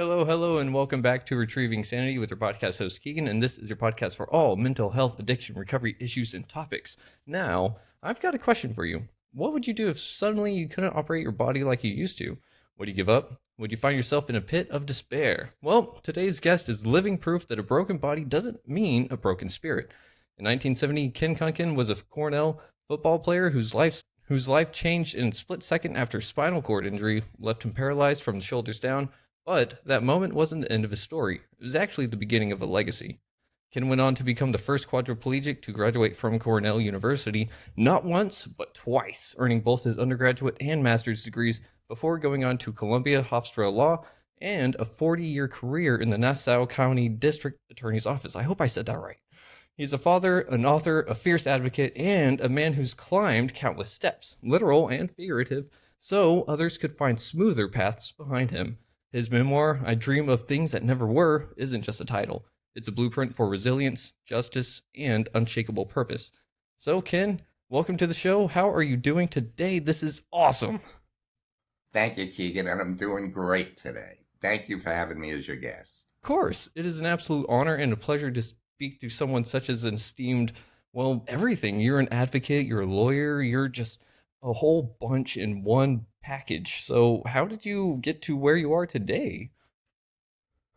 Hello, hello, and welcome back to Retrieving Sanity with your podcast host, Keegan. And this is your podcast for all mental health, addiction, recovery issues, and topics. Now, I've got a question for you. What would you do if suddenly you couldn't operate your body like you used to? Would you give up? Would you find yourself in a pit of despair? Well, today's guest is living proof that a broken body doesn't mean a broken spirit. In 1970, Ken Kunken was a Cornell football player whose life changed in a split second after spinal cord injury left him paralyzed from the shoulders down. But that moment wasn't the end of his story. It was actually the beginning of a legacy. Ken went on to become the first quadriplegic to graduate from Cornell University, not once, but twice, earning both his undergraduate and master's degrees before going on to Columbia Hofstra Law and a 40-year career in the Nassau County District Attorney's Office. I hope I said that right. He's a father, an author, a fierce advocate, and a man who's climbed countless steps, literal and figurative, so others could find smoother paths behind him. His memoir, I Dream of Things That Never Were, isn't just a title. It's a blueprint for resilience, justice, and unshakable purpose. So, Ken, welcome to the show. How are you doing today? This is awesome. Thank you, Keegan, and I'm doing great today. Thank you for having me as your guest. Of course, it is an absolute honor and a pleasure to speak to someone such as an esteemed, well, everything. You're an advocate, you're a lawyer, you're just a whole bunch in one package. So, how did you get to where you are today?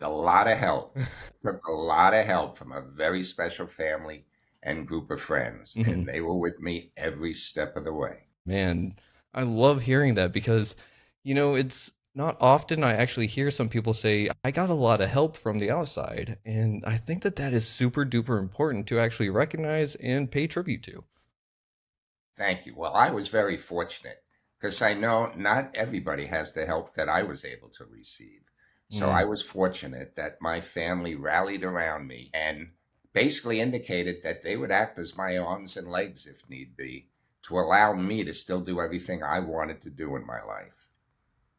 A lot of help. Took a lot of help from a very special family and group of friends, and Mhm. they were with me every step of the way. Man, I love hearing that because, it's not often I actually hear some people say, I got a lot of help from the outside. And I think that that is super duper important to actually recognize and pay tribute to. Thank you. Well, I was very fortunate because I know not everybody has the help that I was able to receive. So I Mm, was fortunate that my family rallied around me and basically indicated that they would act as my arms and legs if need be to allow me to still do everything I wanted to do in my life.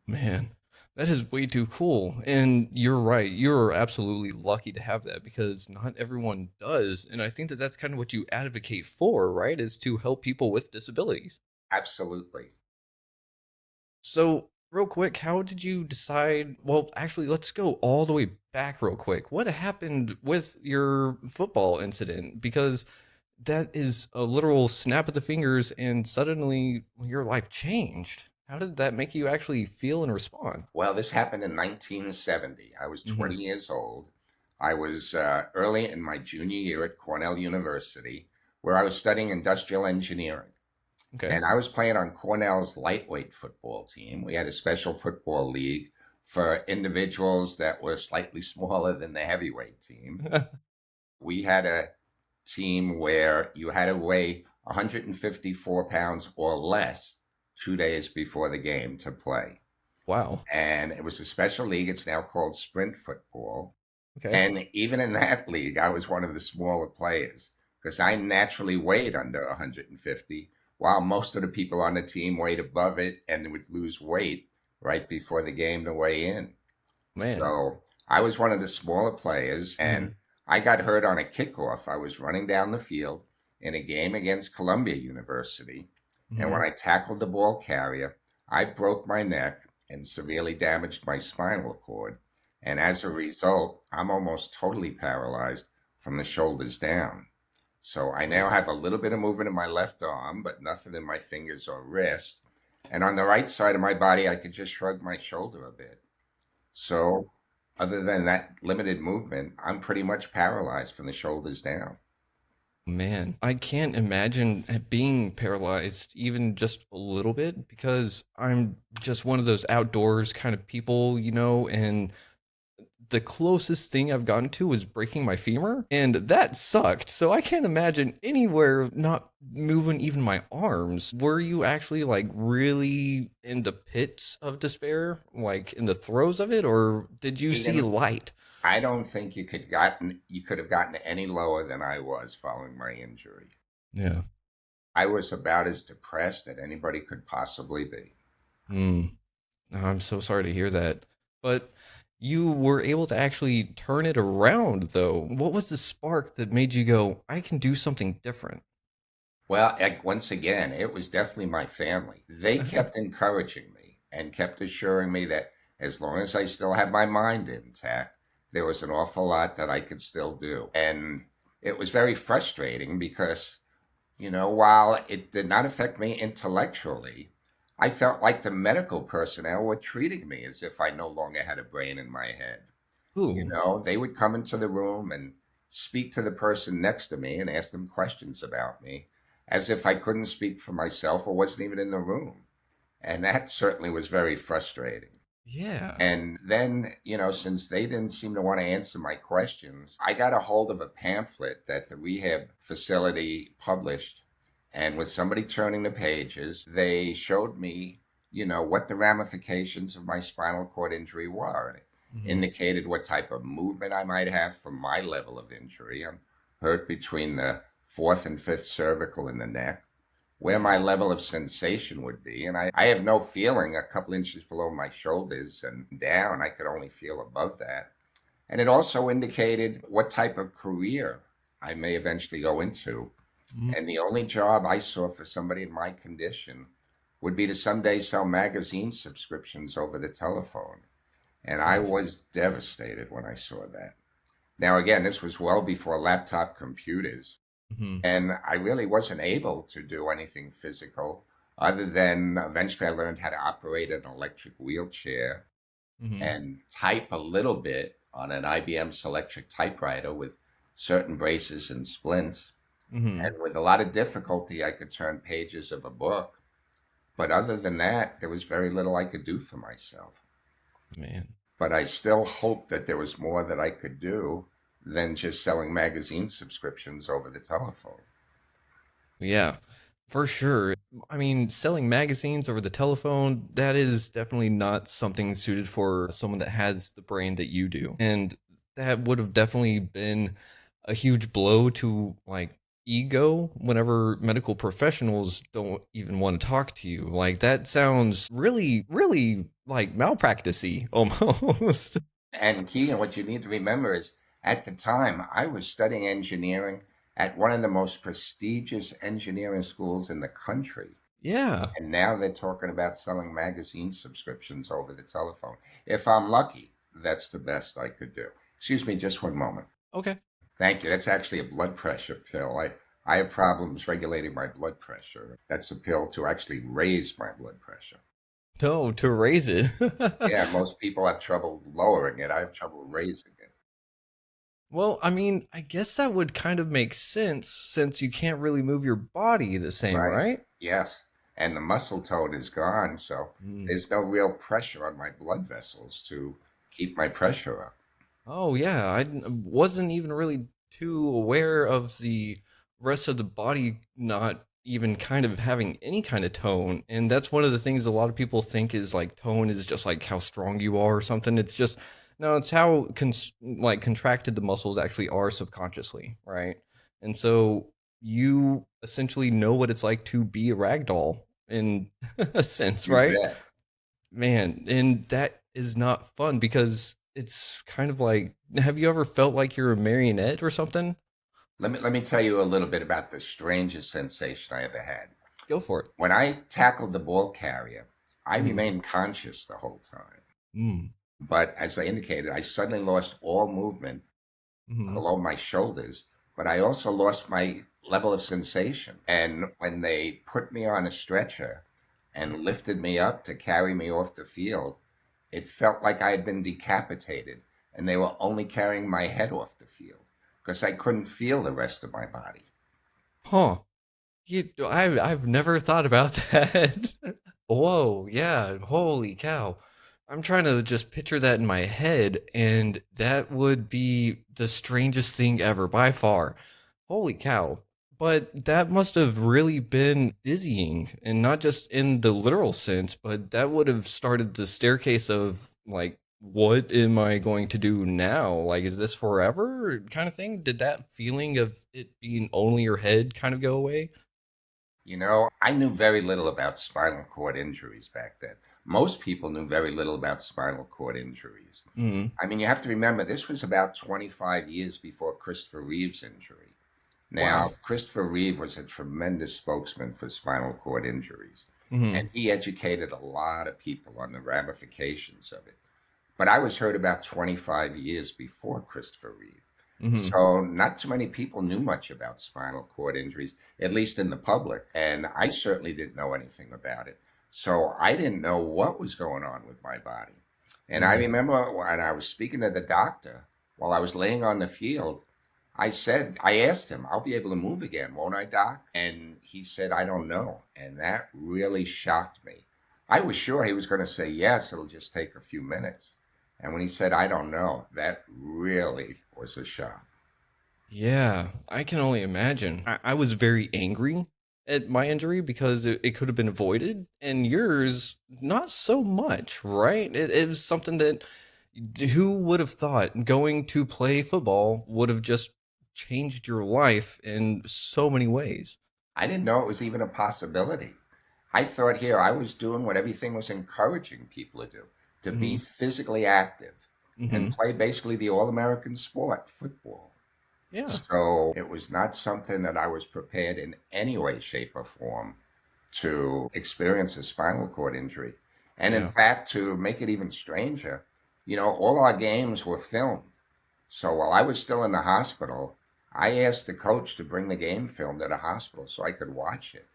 man, that is way too cool. And you're right. You're absolutely lucky to have that because not everyone does. And I think that that's kind of what you advocate for, right? Is to help people with disabilities. Absolutely. So, real quick, how did you decide? Well, actually, let's go all the way back real quick. What happened with your football incident? Because that is a literal snap of the fingers, and suddenly your life changed. How did that make you actually feel and respond? Well, this happened in 1970. I was Hmm. 20 years old. I was early in my junior year at Cornell University, where I was studying industrial engineering. Okay. And I was playing on Cornell's lightweight football team. We had a special football league for individuals that were slightly smaller than the heavyweight team. We had a team where you had to weigh 154 pounds or less 2 days before the game to play. Wow. And it was a special league. It's now called sprint football. Okay. And even in that league, I was one of the smaller players because I naturally weighed under 150, while most of the people on the team weighed above it and would lose weight right before the game to weigh in. Man. So I was one of the smaller players, Hmm. and I got hurt on a kickoff. I was running down the field in a game against Columbia University. And Hmm. when I tackled the ball carrier, I broke my neck and severely damaged my spinal cord. And as a result, I'm almost totally paralyzed from the shoulders down. So I now have a little bit of movement in my left arm, but nothing in my fingers or wrist. And on the right side of my body, I could just shrug my shoulder a bit. So, other than that limited movement, I'm pretty much paralyzed from the shoulders down. Man, I can't imagine being paralyzed even just a little bit because I'm just one of those outdoors kind of people, and the closest thing I've gotten to was breaking my femur, and that sucked. So I can't imagine anywhere not moving even my arms. Were you actually like really in the pits of despair, like in the throes of it, or did you see Egan, light? I don't think you could have gotten any lower than I was following my injury. Yeah. I was about as depressed as anybody could possibly be. Hmm. I'm so sorry to hear that. But you were able to actually turn it around, though. What was the spark that made you go, I can do something different? Well, once again, it was definitely my family. They kept encouraging me and kept assuring me that As long as I still had my mind intact, there was an awful lot that I could still do. And it was very frustrating because, while it did not affect me intellectually, I felt like the medical personnel were treating me as if I no longer had a brain in my head. Ooh. They would come into the room and speak to the person next to me and ask them questions about me as if I couldn't speak for myself or wasn't even in the room. And that certainly was very frustrating. Yeah. And then, since they didn't seem to want to answer my questions, I got a hold of a pamphlet that the rehab facility published. And with somebody turning the pages, they showed me, what the ramifications of my spinal cord injury were. And it Hmm. indicated what type of movement I might have from my level of injury. I'm hurt between the fourth and fifth cervical in the neck, where my Yeah. level of sensation would be. And I have no feeling a couple inches below my shoulders and down. I could only feel above that. And it also indicated what type of career I may eventually go into. Mhm. And the only job I saw for somebody in my condition would be to someday sell magazine subscriptions over the telephone. And I was devastated when I saw that. Now, again, this was well before laptop computers. Mhm. And I really wasn't able to do anything physical other than eventually I learned how to operate an electric wheelchair Mhm. and type a little bit on an IBM Selectric typewriter with certain braces and splints. Mhm. And with a lot of difficulty, I could turn pages of a book. But other than that, there was very little I could do for myself. Man. But I still hoped that there was more that I could do than just selling magazine subscriptions over the telephone. Yeah, for sure. I mean, selling magazines over the telephone, that is definitely not something suited for someone that has the brain that you do. And that would have definitely been a huge blow to like ego whenever medical professionals don't even want to talk to you. Like that sounds really, really like malpractice-y almost. And Keegan, what you need to remember is at the time I was studying engineering at one of the most prestigious engineering schools in the country. Yeah. And now they're talking about selling magazine subscriptions over the telephone. If I'm lucky, that's the best I could do. Excuse me just one moment. Okay. Thank you. That's actually a blood pressure pill. I have problems regulating my blood pressure. That's a pill to actually raise my blood pressure. No, to raise it. Yeah, most people have trouble lowering it. I have trouble raising it. Well, I mean, I guess that would kind of make sense since you can't really move your body the same, Right. right? Yes. And the muscle tone is gone, so Mm. there's no real pressure on my blood vessels to keep my pressure up. Oh, yeah. Wasn't even really too aware of the rest of the body not even kind of having any kind of tone. And that's one of the things a lot of people think is like tone is just like how strong you are or something. It's just, no, it's how like contracted the muscles actually are subconsciously, right? And so you essentially know what it's like to be a rag doll in a sense, You right? bet. Man, and that is not fun because it's kind of like, have you ever felt like you're a marionette or something? Let me tell you a little bit about the strangest sensation I ever had. Go for it. When I tackled the ball carrier, I Mm, remained conscious the whole time. mm, But as I indicated, I suddenly lost all movement mhm, below my shoulders, but I also lost my level of sensation. And when they put me on a stretcher and lifted me up to carry me off the field, it felt like I had been decapitated and they were only carrying my head off the field because I couldn't feel the rest of my body. huh. I've never thought about that. Whoa, yeah, holy cow. I'm trying to just picture that in my head, and that would be the strangest thing ever by far. Holy cow. But that must have really been dizzying, and not just in the literal sense, but that would have started the staircase of like, what am I going to do now? Like, is this forever kind of thing? Did that feeling of it being only your head kind of go away? I knew very little about spinal cord injuries back then. Most people knew very little about spinal cord injuries. Mm. I mean, you have to remember, this was about 25 years before Christopher Reeve's injury. Now, Wow. Christopher Reeve was a tremendous spokesman for spinal cord injuries, and Mhm. he educated a lot of people on the ramifications of it. but I was hurt about 25 years before Christopher Reeve. Hmm. So not too many people knew much about spinal cord injuries, at least in the public. And I certainly didn't know anything about it. So I didn't know what was going on with my body. And I Mm. remember when I was speaking to the doctor while I was laying on the field, I asked him, I'll be able to move again, won't I, doc? And he said, I don't know. And that really shocked me. I was sure he was going to say, yes, it'll just take a few minutes. And when he said, I don't know, that really was a shock. Yeah, I can only imagine. I was very angry at my injury because it could have been avoided, and yours, not so much, right? It was something that who would have thought going to play football would have just changed your life in so many ways. I didn't know it was even a possibility. I thought here I was doing what everything was encouraging people to do, to be Hmm. physically active and Hmm. play basically the all American sport, football. Yeah. So it was not something that I was prepared in any way, shape, or form to experience a spinal cord injury. And in Yeah. fact, to make it even stranger, all our games were filmed. So while I was still in the hospital, I asked the coach to bring the game film to the hospital so I could watch it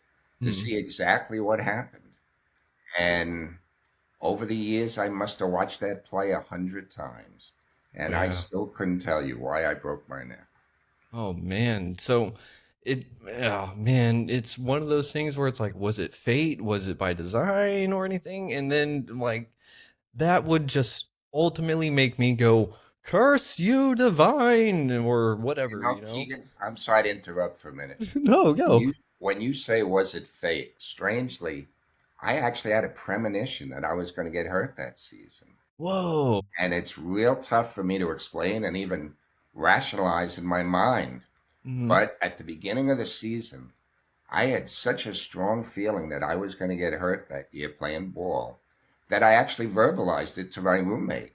to Mm. see exactly what happened. And over the years, I must have watched that play 100 times. And I Yeah. still couldn't tell you why I broke my neck. Oh man. So oh man, it's one of those things where it's like, was it fate? Was it by design or anything? And then like that would just ultimately make me go, curse you, divine, or whatever, you know? Keegan, I'm sorry to interrupt for a minute. No, When go. you say was it fate, strangely, I actually had a premonition that I was going to get hurt that season. Whoa. And it's real tough for me to explain and even rationalize in my mind. Hmm. But at the beginning of the season, I had such a strong feeling that I was going to get hurt that year playing ball that I actually verbalized it to my roommate.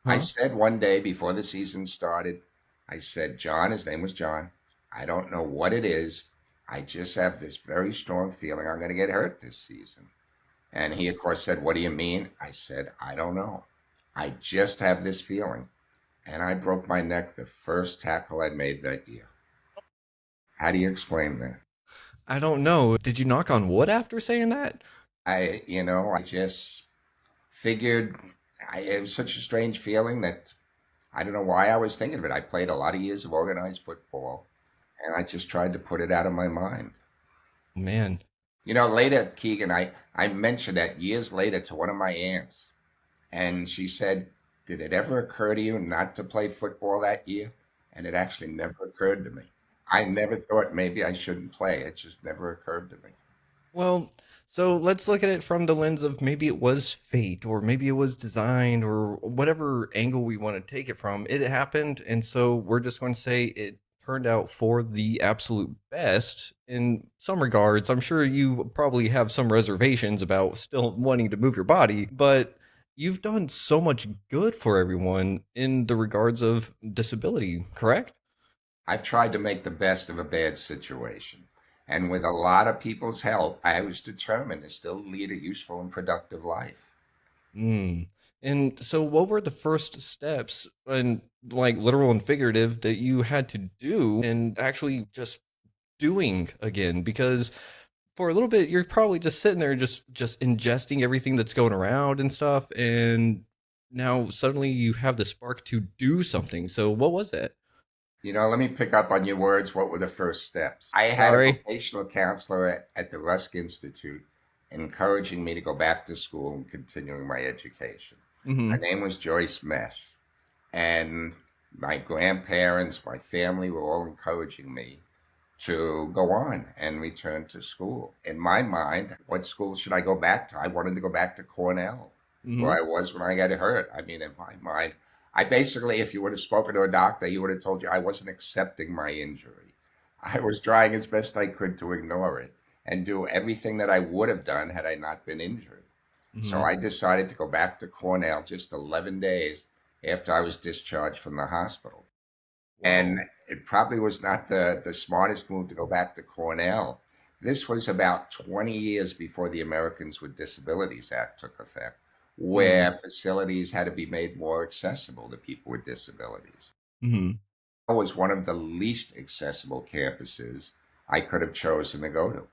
I Huh? said one day before the season started, I said, John, his name was John, I don't know what it is. I just have this very strong feeling I'm going to get hurt this season. And he, of course, said, what do you mean? I said, I don't know. I just have this feeling. And I broke my neck the first tackle I made that year. How do you explain that? I don't know. Did you knock on wood after saying that? I just figured it was such a strange feeling that I don't know why I was thinking of it. I played a lot of years of organized football, and I just tried to put it out of my mind. Man. Later, Keegan, I mentioned that years later to one of my aunts, and she said, did it ever occur to you not to play football that year? And it actually never occurred to me. I never thought maybe I shouldn't play. It just never occurred to me. Well, so let's look at it from the lens of maybe it was fate or maybe it was designed or whatever angle we want to take it from. It happened, and so we're just going to say it turned out for the absolute best in some regards. I'm sure you probably have some reservations about still wanting to move your body, but you've done so much good for everyone in the regards of disability, correct? I've tried to make the best of a bad situation. And with a lot of people's help, I was determined to still lead a useful and productive life. Mm. And so, what were the first steps, and like literal and figurative, that you had to do and actually just doing again? Because for a little bit, you're probably just sitting there, just ingesting everything that's going around and stuff, and now suddenly you have the spark to do something. So, what was it? Let me pick up on your words. What were the first steps? I had a Sorry. vocational counselor at the Rusk Institute encouraging me to go back to school and continuing my education. Her Mm-hmm. name was Joyce Mesh. And my grandparents, my family were all encouraging me to go on and return to school. In my mind, what school should I go back to? I wanted to go back to Cornell, Mm-hmm. where I was when I got hurt. I mean, in my mind, I basically, if you would have spoken to a doctor, he would have told you I wasn't accepting my injury. I was trying as best I could to ignore it and do everything that I would have done had I not been injured. So Mm-hmm. I decided to go back to Cornell just 11 days after I was discharged from the hospital. And Whoa. it probably was not the smartest move to go back to Cornell. This was about 20 years before the Americans with Disabilities Act took effect, Mm-hmm. where facilities had to be made more accessible to people with disabilities. Mm-hmm. It was one of the least accessible campuses I could have chosen to go to.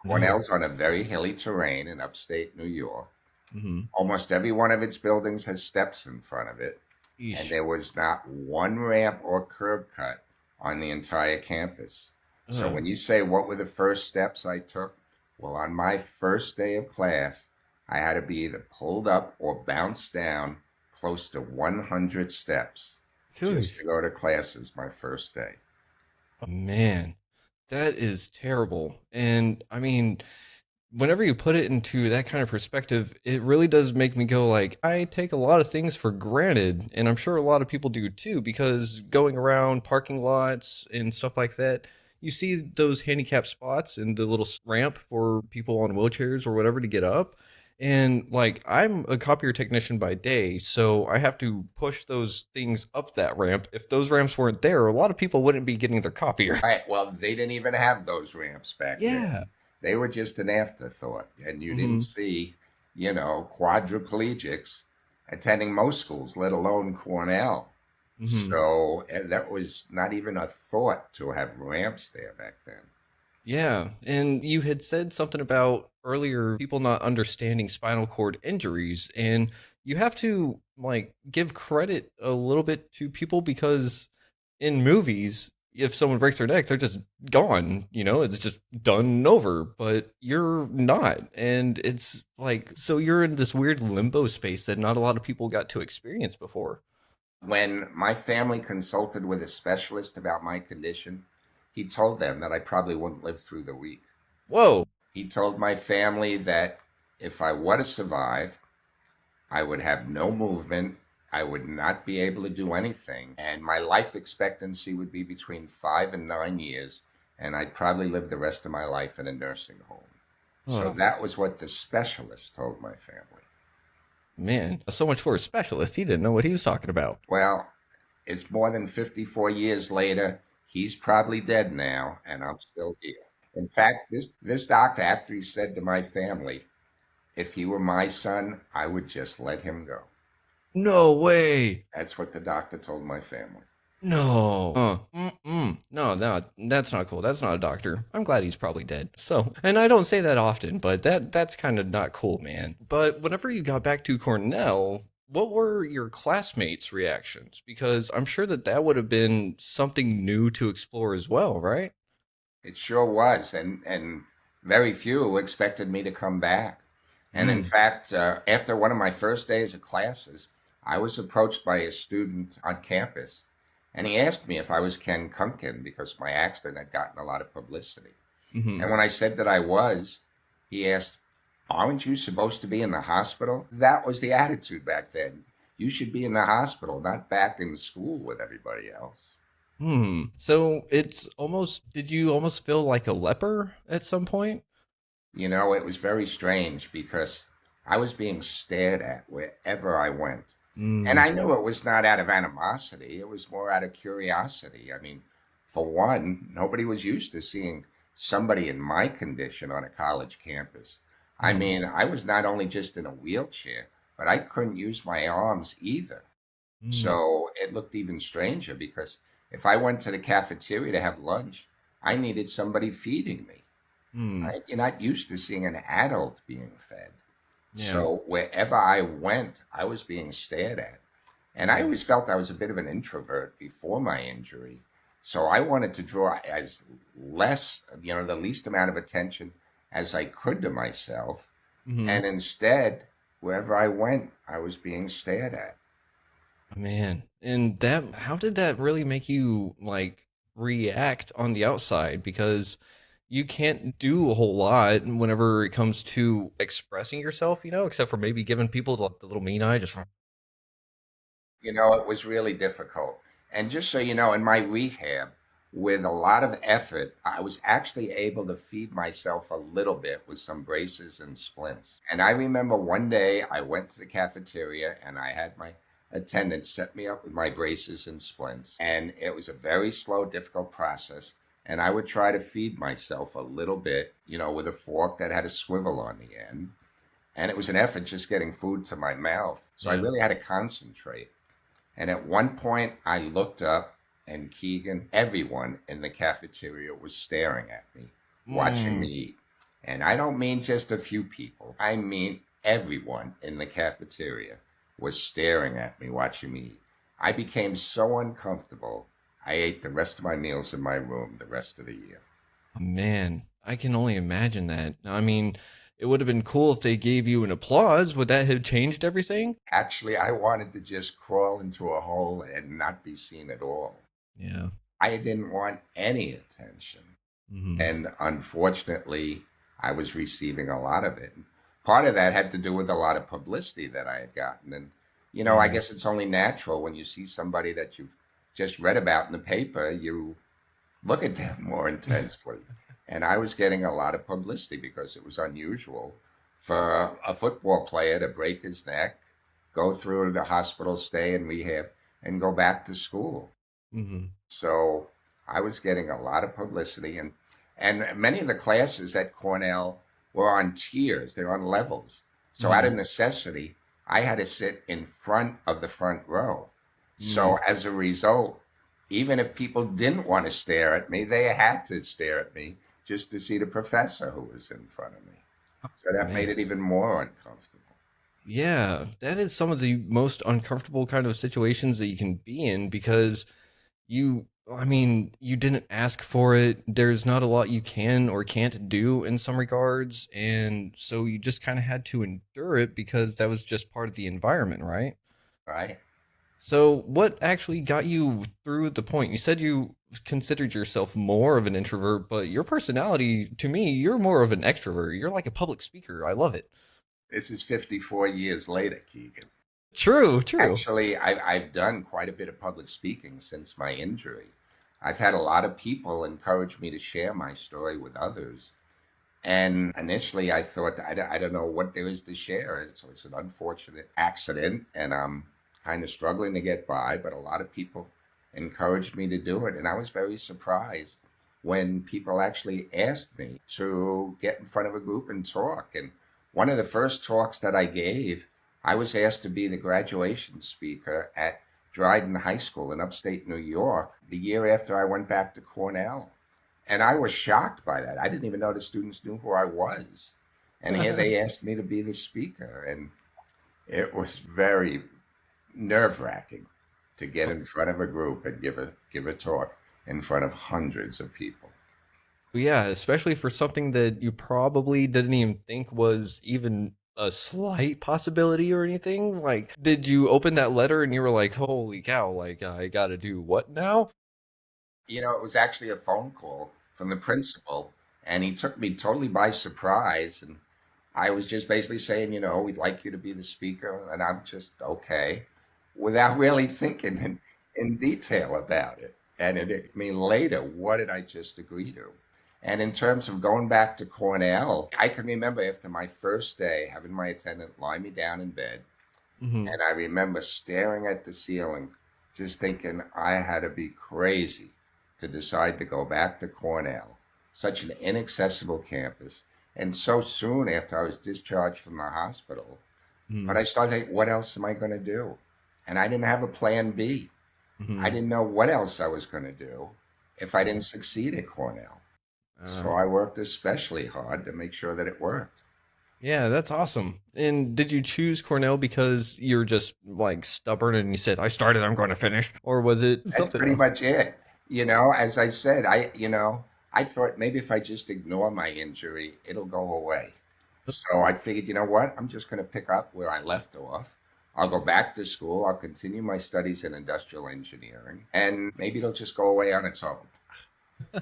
No. Cornell's on a very hilly terrain in upstate New York. Mm-hmm. Almost every one of its buildings has steps in front of it, and Eesh. there was not one ramp or curb cut on the entire campus. So Uh, when you say what were the first steps I took, well, on my first day of class, I had to be either pulled up or bounced down close to 100 steps just to Gosh. go to classes my first day. Oh, man, that is terrible. And I mean, whenever you put it into that kind of perspective, it really does make me go like, I take a lot of things for granted, and I'm sure a lot of people do too, because going around parking lots and stuff like that, you see those handicap spots and the little ramp for people on wheelchairs or whatever to get up. And like, I'm a copier technician by day, so I have to push those things up that ramp. If those ramps weren't there, a lot of people wouldn't be getting their copier. Right. Well, they didn't even have those ramps back Yeah. then. They were just an afterthought. And you didn't Hmm. see, quadriplegics attending most schools, let alone Cornell. Hmm. So that was not even a thought to have ramps there back then. Yeah, and you had said something about earlier people not understanding spinal cord injuries, and you have to like give credit a little bit to people because in movies, if someone breaks their neck, they're just gone, it's just done and over, but you're not. And it's like, so you're in this weird limbo space that not a lot of people got to experience before. When my family consulted with a specialist about my condition, he told them that I probably wouldn't live through the week. Whoa. He told my family that if I were to survive, I would have no movement. I would not be able to do anything. And my life expectancy would be between 5 and 9 years. And I'd probably live the rest of my life in a nursing home. So Oh, that was what the specialist told my family. man. So much for a specialist. He didn't know what he was talking about. Well, it's more than 54 years later. He's probably dead now, and I'm still here. In fact, this doctor actually said to my family, if he were my son, I would just let him go. No way. That's what the doctor told my family. No. No, no, that's not cool. That's not a doctor. I'm glad he's probably dead. So, and I don't say that often, but that's kind of not cool, man. But whenever you got back to Cornell, what were your classmates' reactions? Because I'm sure that would have been something new to explore as well, right? It sure was, and very few expected me to come back. And in Mm. fact, after one of my first days of classes, I was approached by a student on campus, and he asked me if I was Ken Kunken because my accident had gotten a lot of publicity. Hmm. And when I said that I was, he asked, "Aren't you supposed to be in the hospital?" That was the attitude back then. You should be in the hospital, not back in school with everybody else. Hmm. So it's almost, did you almost feel like a leper at some point? It was very strange because I was being stared at wherever I went. And Mm. I knew it was not out of animosity, it was more out of curiosity. I mean, for one, nobody was used to seeing somebody in my condition on a college campus. I Mm. mean, I was not only just in a wheelchair, but I couldn't use my arms either. Mm. So it looked even stranger because if I went to the cafeteria to have lunch, I needed somebody feeding me. Mm. Right? You're not used to seeing an adult being fed. Yeah. So wherever I went, I was being stared at. And I Mm. always felt I was a bit of an introvert before my injury. So I wanted to draw as less, the least amount of attention as I could to myself. Hmm. And instead, wherever I went, I was being stared at. Man, and that, how did that really make you like react on the outside? Because you can't do a whole lot whenever it comes to expressing yourself, except for maybe giving people the little mean eye, just It was really difficult. And just so you know, in my rehab, with a lot of effort, I was actually able to feed myself a little bit with some braces and splints. And I remember one day I went to the cafeteria and I had my attendant set me up with my braces and splints. And it was a very slow, difficult process. And I would try to feed myself a little bit, with a fork that had a swivel on the end. and it was an effort just getting food to my mouth. So I Yeah. really had to concentrate. And at one point, I looked up, and Keegan, everyone in the cafeteria was staring at me, watching me Mm, eat. And I don't mean just a few people, I mean everyone in the cafeteria was staring at me, watching me eat. I became so uncomfortable, I ate the rest of my meals in my room the rest of the year. man, I can only imagine that. I mean, it would have been cool if they gave you an applause. Would that have changed everything? Actually, I wanted to just crawl into a hole and not be seen at all. Yeah. I didn't want any attention. Hmm. And unfortunately, I was receiving a lot of it. Part of that had to do with a lot of publicity that I had gotten. And, I Yeah. guess it's only natural when you see somebody that you've just read about in the paper, you look at them more intensely. And I was getting a lot of publicity because it was unusual for a football player to break his neck, go through the hospital stay and rehab, and go back to school. Hmm. So I was getting a lot of publicity, and many of the classes at Cornell were on tiers, they're on levels. So out of Hmm. necessity, I had to sit in front of the front row. So Mm. as a result, even if people didn't want to stare at me, they had to stare at me just to see the professor who was in front of me. So that made Man. it even more uncomfortable. Yeah, that is some of the most uncomfortable kind of situations that you can be in because I mean, you didn't ask for it. There's not a lot you can or can't do in some regards. And so you just kind of had to endure it because that was just part of the environment, right? Right? So, what actually got you through the point? You said you considered yourself more of an introvert, but your personality, to me, you're more of an extrovert. You're like a public speaker. I love it. This is 54 years later, Keegan. True, true. Actually, I've done quite a bit of public speaking since my injury. I've had a lot of people encourage me to share my story with others. And initially, I thought, I don't know what there is to share. It's an unfortunate accident, and I'm kind of struggling to get by. But a lot of people encouraged me to do it. And I was very surprised when people actually asked me to get in front of a group and talk. And one of the first talks that I gave, I was asked to be the graduation speaker at Dryden High School in upstate New York the year after I went back to Cornell. And I was shocked by that. I didn't even know the students knew who I was. And here they asked me to be the speaker. And it was very nerve wracking to get in front of a group and give a talk in front of hundreds of people. Yeah, especially for something that you probably didn't even think was even a slight possibility or anything. Like, did you open that letter and you were like, holy cow, like, I gotta do what now? It was actually a phone call from the principal, and he took me totally by surprise. And I was just basically saying, we'd like you to be the speaker, and I'm just okay, without really thinking in detail about it. And it hit me later, what did I just agree to? And in terms of going back to Cornell, I can remember after my first day having my attendant lie me down in bed, Hmm. and I remember staring at the ceiling, just thinking I had to be crazy to decide to go back to Cornell, such an inaccessible campus, and so soon after I was discharged from the hospital. But Hmm. I started thinking, what else am I going to do? And I didn't have a plan B. I Hmm. didn't know what else I was going to do if I didn't succeed at Cornell. So Uh, I worked especially hard to make sure that it worked. yeah, that's awesome. And did you choose Cornell because you're just like stubborn and you said, I started, I'm going to finish? Or was it That's something pretty else? much it. As I said, I thought maybe if I just ignore my injury, it'll go away. So I figured, you know what? I'm just going to pick up where I left off. I'll go back to school. I'll continue my studies in industrial engineering, and maybe it'll just go away on its own.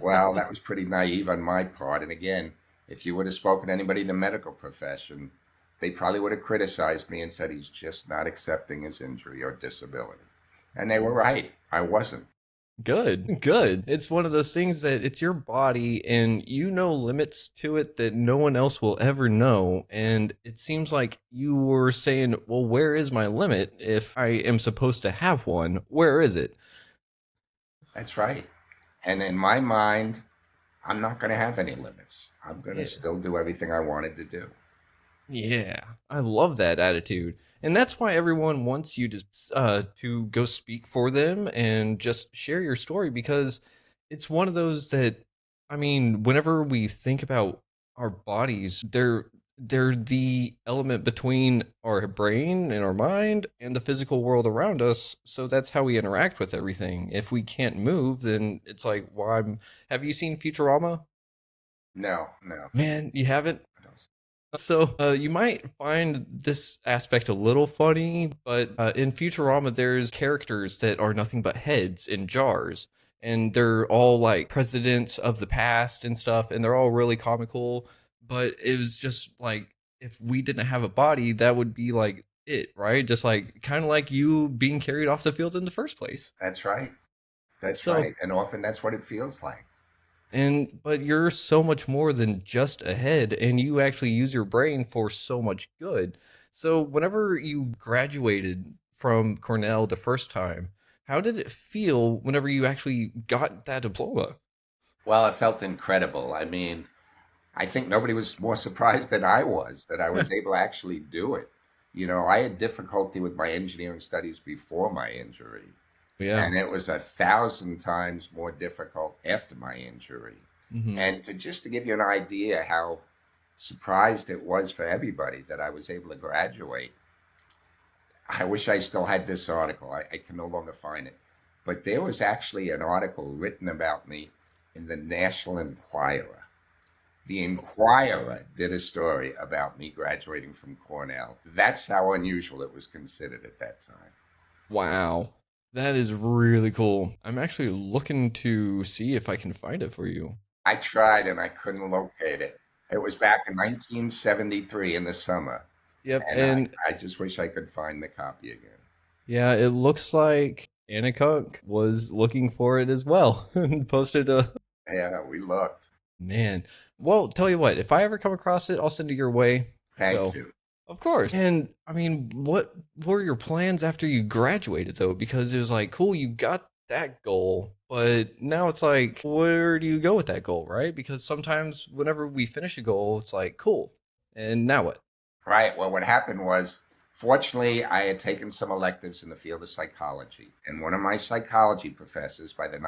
Well, that was pretty naive on my part. And again, if you would have spoken to anybody in the medical profession, they probably would have criticized me and said he's just not accepting his injury or disability. And they were right. I wasn't. Good, good. It's one of those things that it's your body and you know limits to it that no one else will ever know. And it seems like you were saying, well, where is my limit if I am supposed to have one? Where is it? That's right. And in my mind, I'm not going to have any limits. I'm going to Yeah. still do everything I wanted to do. Yeah, I love that attitude. And that's why everyone wants you to go speak for them and just share your story, because it's one of those that, I mean, whenever we think about our bodies, they're the element between our brain and our mind and the physical world around us. So that's how we interact with everything. If we can't move, then it's like, why? Have you seen Futurama? No, no. Man, you haven't? I don't. So you might find this aspect a little funny, but in Futurama, there's characters that are nothing but heads in jars, and they're all like presidents of the past and stuff, and they're all really comical. But it was just like, if we didn't have a body, that would be like it, right? Just like kind of like you being carried off the field in the first place. That's right. That's So right. And often that's what it feels like. but you're so much more than just a head, and you actually use your brain for so much good. So whenever you graduated from Cornell the first time, how did it feel whenever you actually got that diploma? Well, it felt incredible. I mean, I think nobody was more surprised than I was that I was able to actually do it. I had difficulty with my engineering studies before my injury, Yeah. and it was 1,000 times more difficult after my injury. Hmm. And just to give you an idea how surprised it was for everybody that I was able to graduate, I wish I still had this article. I can no longer find it. But there was actually an article written about me in the National Enquirer. The Enquirer did a story about me graduating from Cornell. That's how unusual it was considered at that time. Wow. That is really cool. I'm actually looking to see if I can find it for you. I tried and I couldn't locate it. It was back in 1973 in the summer, Yep. and And I just wish I could find the copy again. yeah, it looks like Anna Kunk was looking for it as well and posted a. Yeah, we looked. Man, well, tell you what, if I ever come across it, I'll send it your way. Thank So, you. of course. And I mean, what were your plans after you graduated though? Because it was like, cool, you got that goal, but now it's like, where do you go with that goal, right? Because sometimes whenever we finish a goal, it's like, cool. And now what? Right. Well, what happened was, fortunately, I had taken some electives in the field of psychology. And one of my psychology professors, by the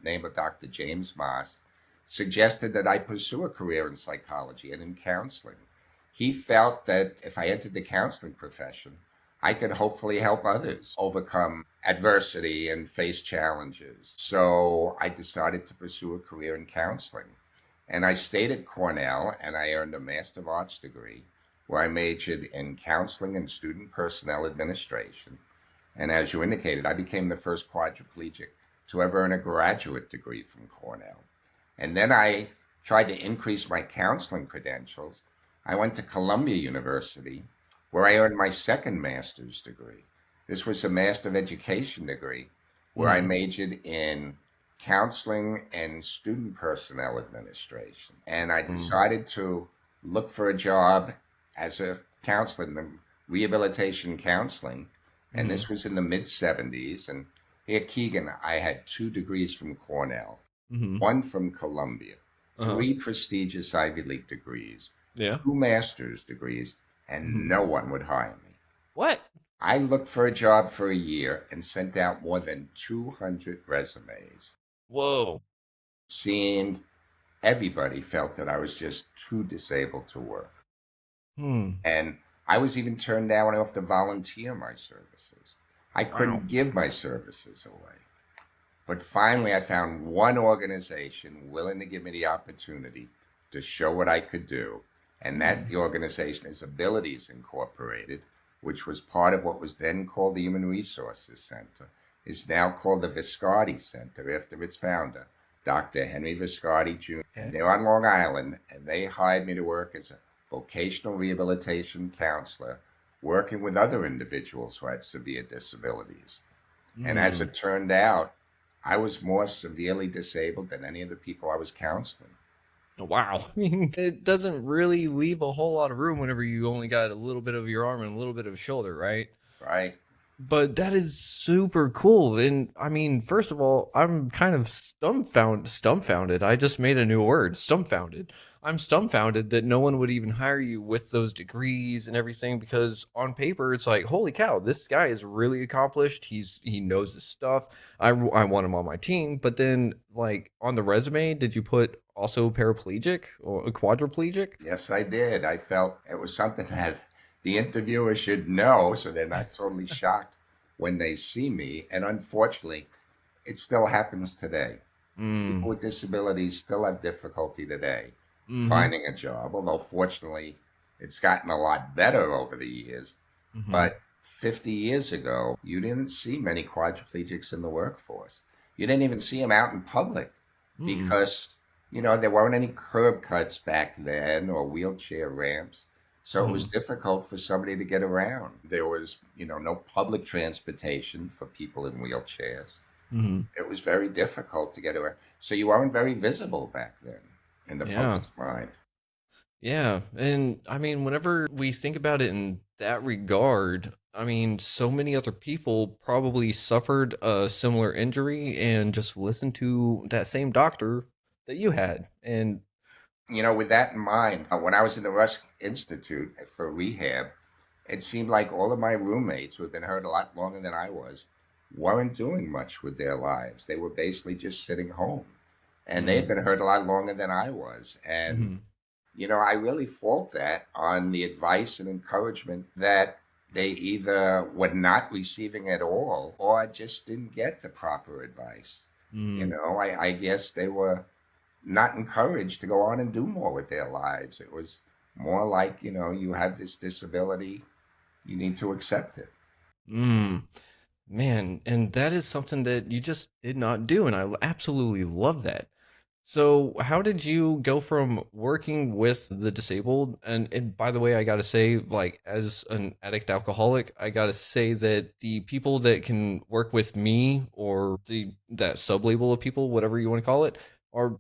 name of Dr. James Moss, suggested that I pursue a career in psychology and in counseling. He felt that if I entered the counseling profession, I could hopefully help others overcome adversity and face challenges. So I decided to pursue a career in counseling. And I stayed at Cornell and I earned a Master of Arts degree where I majored in counseling and student personnel administration. And as you indicated, I became the first quadriplegic to ever earn a graduate degree from Cornell. And then I tried to increase my counseling credentials. I went to Columbia University, where I earned my second master's degree. This was a Master of Education degree, where I Hmm. majored in counseling and student personnel administration. And I decided to look for a job as a counselor in rehabilitation counseling. And Mm-hmm. this was in the mid 70s. And here, Keegan, I had 2 degrees from Cornell, Mm-hmm. one from Columbia, Uh-huh. 3 prestigious Ivy League degrees, Yeah. 2 master's degrees, and Mm-hmm. no one would hire me. What? I looked for a job for a year and sent out more than 200 resumes. Whoa. Seemed everybody felt that I was just too disabled to work. Hmm. And I was even turned down when I offered to volunteer my services. I Wow. couldn't give my services away. But finally, I found one organization willing to give me the opportunity to show what I could do. And that Hmm. the organization is Abilities Incorporated, which was part of what was then called the Human Resources Center, is now called the Viscardi Center after its founder, Dr. Henry Viscardi Jr. And Okay. they're on Long Island, and they hired me to work as a vocational rehabilitation counselor, working with other individuals who had severe disabilities. And as Hmm. it turned out, I was more severely disabled than any of the people I was counseling. Wow. I mean, it doesn't really leave a whole lot of room whenever you only got a little bit of your arm and a little bit of shoulder, right? Right? But that is super cool. And I mean, first of all, I'm kind of stumpfounded. I just made a new word, stumpfounded. I'm stumpfounded that no one would even hire you with those degrees and everything because on paper it's like, holy cow, this guy is really accomplished. He knows his stuff. I want him on my team. But then like on the resume, did you put also paraplegic or a quadriplegic? Yes, I did. I felt it was something that the interviewer should know so they're not totally shocked when they see me. And unfortunately, it still happens today. People Mm. with disabilities still have difficulty today Mm-hmm. finding a job, although fortunately it's gotten a lot better over the years. Mm-hmm. But 50 years ago, you didn't see many quadriplegics in the workforce. You didn't even see them out in public Mm. because, there weren't any curb cuts back then or wheelchair ramps. So it was Mm-hmm. difficult for somebody to get around. There was, no public transportation for people in wheelchairs. Mm-hmm. It was very difficult to get around. So you weren't very visible back then in the Yeah. public's mind. Yeah, and I mean, whenever we think about it in that regard, I mean, so many other people probably suffered a similar injury and just listened to that same doctor that you had. And With that in mind, when I was in the Rusk Institute for rehab, it seemed like all of my roommates who had been hurt a lot longer than I was weren't doing much with their lives. They were basically just sitting home. And they had mm, been hurt a lot longer than I was. And, mhm, I really fault that on the advice and encouragement that they either were not receiving at all or just didn't get the proper advice. mm, I guess they were not encouraged to go on and do more with their lives. It was more like, you have this disability, you need to accept it. mm. Man, and that is something that you just did not do, and I absolutely love that. So, how did you go from working with the disabled? And by the way, I gotta say, like, as an addict alcoholic, I gotta say that the people that can work with me or that sub label of people, whatever you want to call it,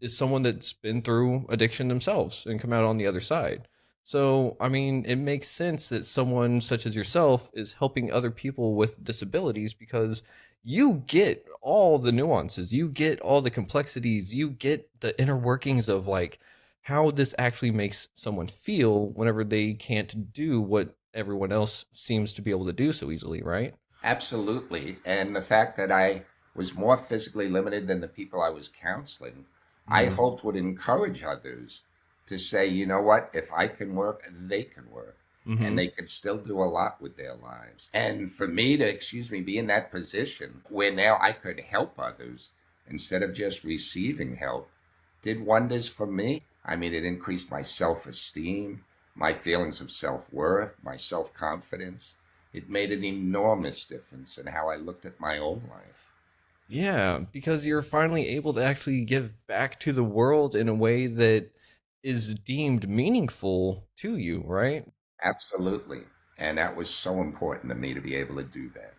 is someone that's been through addiction themselves and come out on the other side. So, I mean, it makes sense that someone such as yourself is helping other people with disabilities because you get all the nuances, you get all the complexities, you get the inner workings of like how this actually makes someone feel whenever they can't do what everyone else seems to be able to do so easily, right? Absolutely. And the fact that I was more physically limited than the people I was counseling, I Mm-hmm. hoped would encourage others to say, you know what, if I can work, they can work. And Mm-hmm. they can still do a lot with their lives. And for me to, be in that position where now I could help others instead of just receiving help did wonders for me. I mean, it increased my self esteem, my feelings of self worth, my self confidence. It made an enormous difference in how I looked at my own life. Yeah, because you're finally able to actually give back to the world in a way that is deemed meaningful to you, right? Absolutely. And that was so important to me to be able to do that.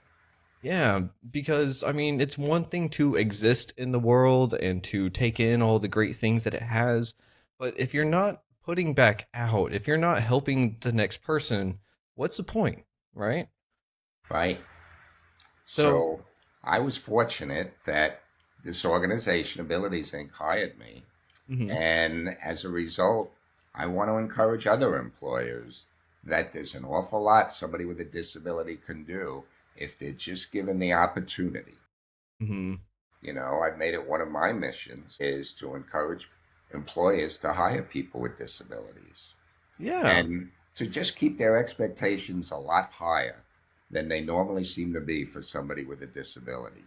Yeah, because I mean, it's one thing to exist in the world and to take in all the great things that it has, but if you're not putting back out, if you're not helping the next person, what's the point, right? Right? So, So I was fortunate that this organization, Abilities Inc., hired me. mhm, And as a result, I want to encourage other employers that there's an awful lot somebody with a disability can do if they're just given the opportunity. mhm, I've made it one of my missions is to encourage employers to hire people with disabilities yeah, and to just keep their expectations a lot higher than they normally seem to be for somebody with a disability.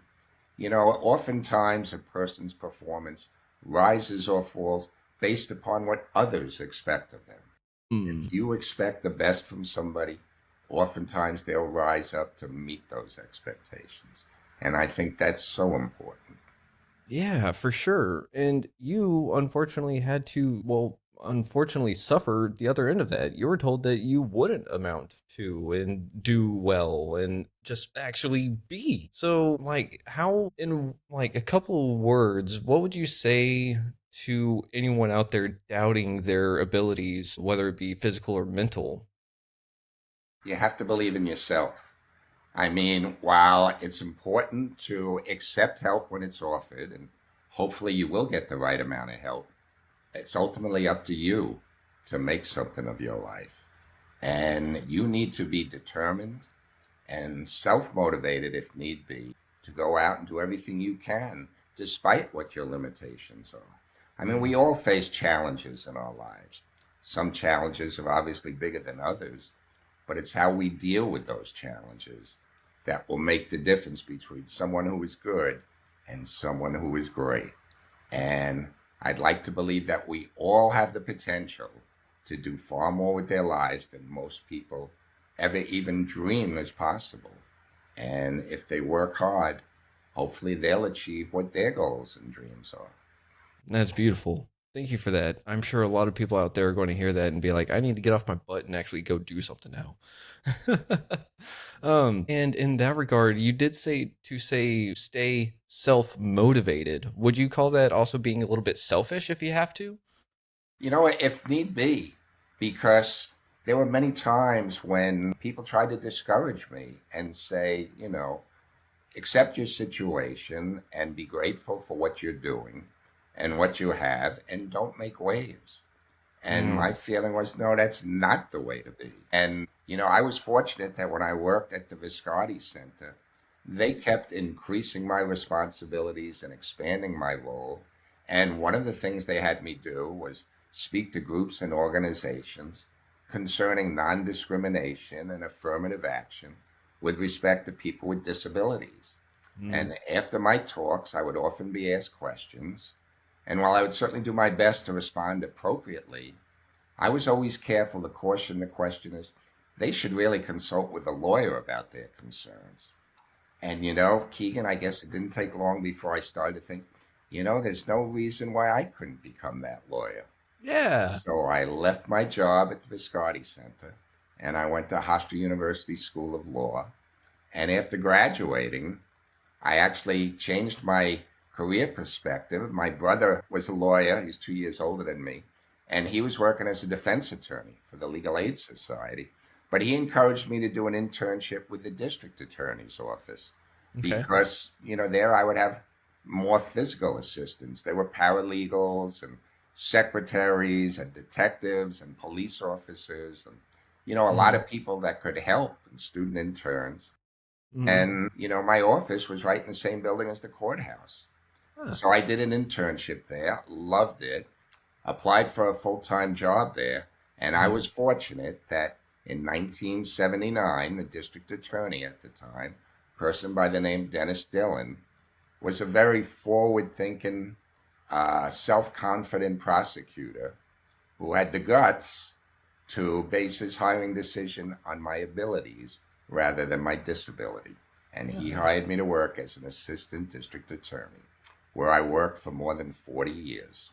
Oftentimes a person's performance rises or falls based upon what others expect of them. mm, If you expect the best from somebody, oftentimes they'll rise up to meet those expectations. And I think that's so important. yeah, for sure. And you unfortunately had to, well, unfortunately suffer the other end of that. You were told that you wouldn't amount to and do well and just actually be. So, like, how, in like a couple of words, what would you say to anyone out there doubting their abilities, whether it be physical or mental? You have to believe in yourself. I mean, while it's important to accept help when it's offered, and hopefully you will get the right amount of help, it's ultimately up to you to make something of your life. And you need to be determined and self motivated, if need be, to go out and do everything you can, despite what your limitations are. I mean, we Mm. all face challenges in our lives. Some challenges are obviously bigger than others, but it's how we deal with those challenges that will make the difference between someone who is good and someone who is great. And I'd like to believe that we all have the potential to do far more with their lives than most people ever even dream is possible. And if they work hard, hopefully they'll achieve what their goals and dreams are. That's beautiful. Thank you for that. I'm sure a lot of people out there are going to hear that and be like, I need to get off my butt and actually go do something now. And in that regard, you did say stay self-motivated. Would you call that also being a little bit selfish if you have to? You know, if need be, because there were many times when people tried to discourage me and say, accept your situation and be grateful for what you're doing and what you have and don't make waves. And Mm, my feeling was, no, that's not the way to be. And, I was fortunate that when I worked at the Viscardi Center, they kept increasing my responsibilities and expanding my role. And one of the things they had me do was speak to groups and organizations concerning non discrimination and affirmative action with respect to people with disabilities. mm, And after my talks, I would often be asked questions. And while I would certainly do my best to respond appropriately, I was always careful to caution the questioners they should really consult with a lawyer about their concerns. And Keegan, I guess it didn't take long before I started to think, there's no reason why I couldn't become that lawyer. yeah. So I left my job at the Viscardi Center and I went to Hofstra University School of Law. And after graduating, I actually changed my career perspective. My brother was a lawyer, he's 2 years older than me, and he was working as a defense attorney for the Legal Aid Society. But he encouraged me to do an internship with the district attorney's office Okay. because, there I would have more physical assistance. There were paralegals and secretaries and detectives and police officers and, a lot Mm, of people that could help and student interns. mm. And, my office was right in the same building as the courthouse. Huh. So I did an internship there, loved it, applied for a full time job there. And I Mm, was fortunate that in 1979, the district attorney at the time, a person by the name Dennis Dillon, was a very forward thinking, self confident prosecutor who had the guts to base his hiring decision on my abilities rather than my disability. And he yeah. hired me to work as an assistant district attorney, where I worked for more than 40 years.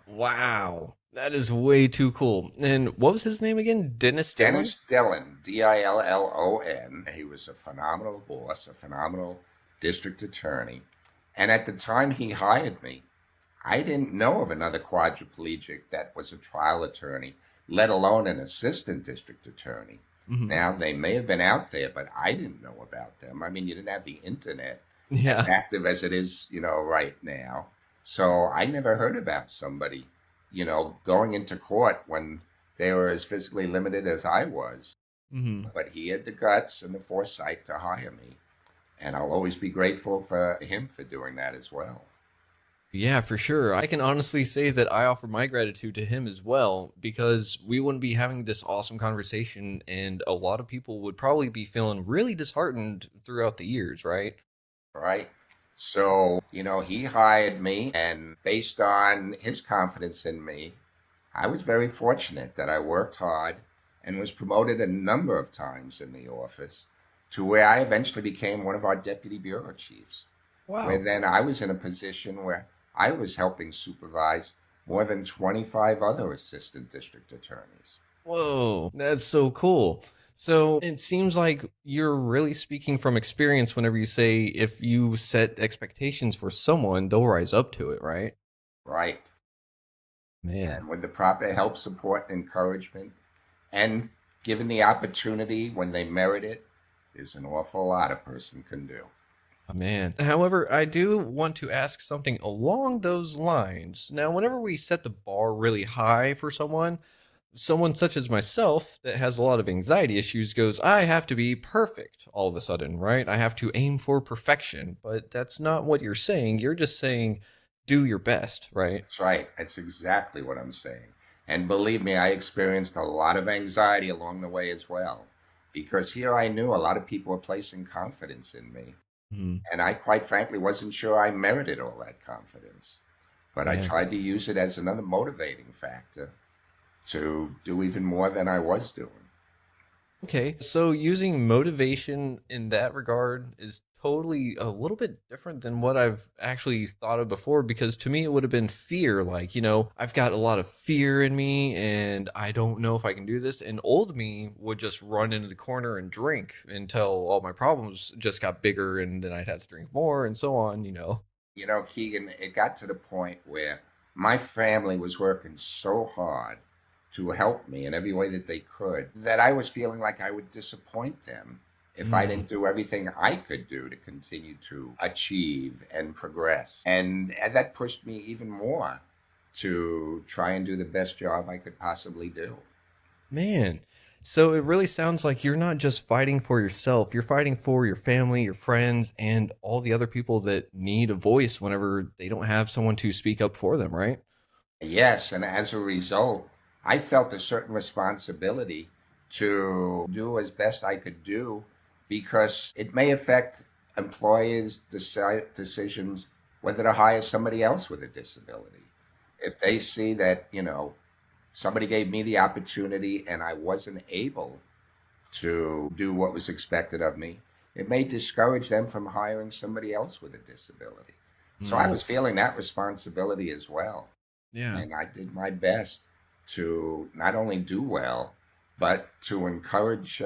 Wow. That is way too cool. And what was his name again? Dennis Dillon? Dennis Dillon, Dillon, he was a phenomenal boss, a phenomenal district attorney. And at the time he hired me, I didn't know of another quadriplegic that was a trial attorney, let alone an assistant district attorney. Hmm. Now, they may have been out there, but I didn't know about them. I mean, you didn't have the internet as Yeah. active as it is, right now. So I never heard about somebody, going into court when they were as physically limited as I was. Hmm. But he had the guts and the foresight to hire me. And I'll always be grateful for him for doing that as well. Yeah, for sure. I can honestly say that I offer my gratitude to him as well because we wouldn't be having this awesome conversation, and a lot of people would probably be feeling really disheartened throughout the years, right? Right? So, he hired me, and based on his confidence in me, I was very fortunate that I worked hard and was promoted a number of times in the office to where I eventually became one of our deputy bureau chiefs, where Wow. then I was in a position where I was helping supervise more than 25 other assistant district attorneys. Whoa, that's so cool. So it seems like you're really speaking from experience whenever you say if you set expectations for someone, they'll rise up to it, right? Right? Man. And with the proper help, support, and encouragement, and given the opportunity when they merit it, There's an awful lot a person can do. Oh, man. However, I do want to ask something along those lines. Now, whenever we set the bar really high for someone such as myself that has a lot of anxiety issues goes, I have to be perfect all of a sudden, right? I have to aim for perfection. But that's not what you're saying. You're just saying, do your best, right? That's right. That's exactly what I'm saying. And believe me, I experienced a lot of anxiety along the way as well. Because here I knew a lot of people were placing confidence in me. Mm, And I, quite frankly, wasn't sure I merited all that confidence. But I yeah. tried to use it as another motivating factor to do even more than I was doing. Okay, so using motivation in that regard is totally a little bit different than what I've actually thought of before because to me it would have been fear. Like, I've got a lot of fear in me and I don't know if I can do this. And old me would just run into the corner and drink until all my problems just got bigger and then I'd have to drink more and so on. You know, Keegan, it got to the point where my family was working so hard to help me in every way that they could that I was feeling like I would disappoint them if I Mm, didn't do everything I could do to continue to achieve and progress. And that pushed me even more to try and do the best job I could possibly do. man. So it really sounds like you're not just fighting for yourself, you're fighting for your family, your friends, and all the other people that need a voice whenever they don't have someone to speak up for them, right? Yes, and as a result, I felt a certain responsibility to do as best I could do because it may affect employers' decisions whether to hire somebody else with a disability. If they see that, somebody gave me the opportunity and I wasn't able to do what was expected of me, it may discourage them from hiring somebody else with a disability. So I Mm, was feeling that responsibility as well. yeah. And I did my best to not only do well, but to encourage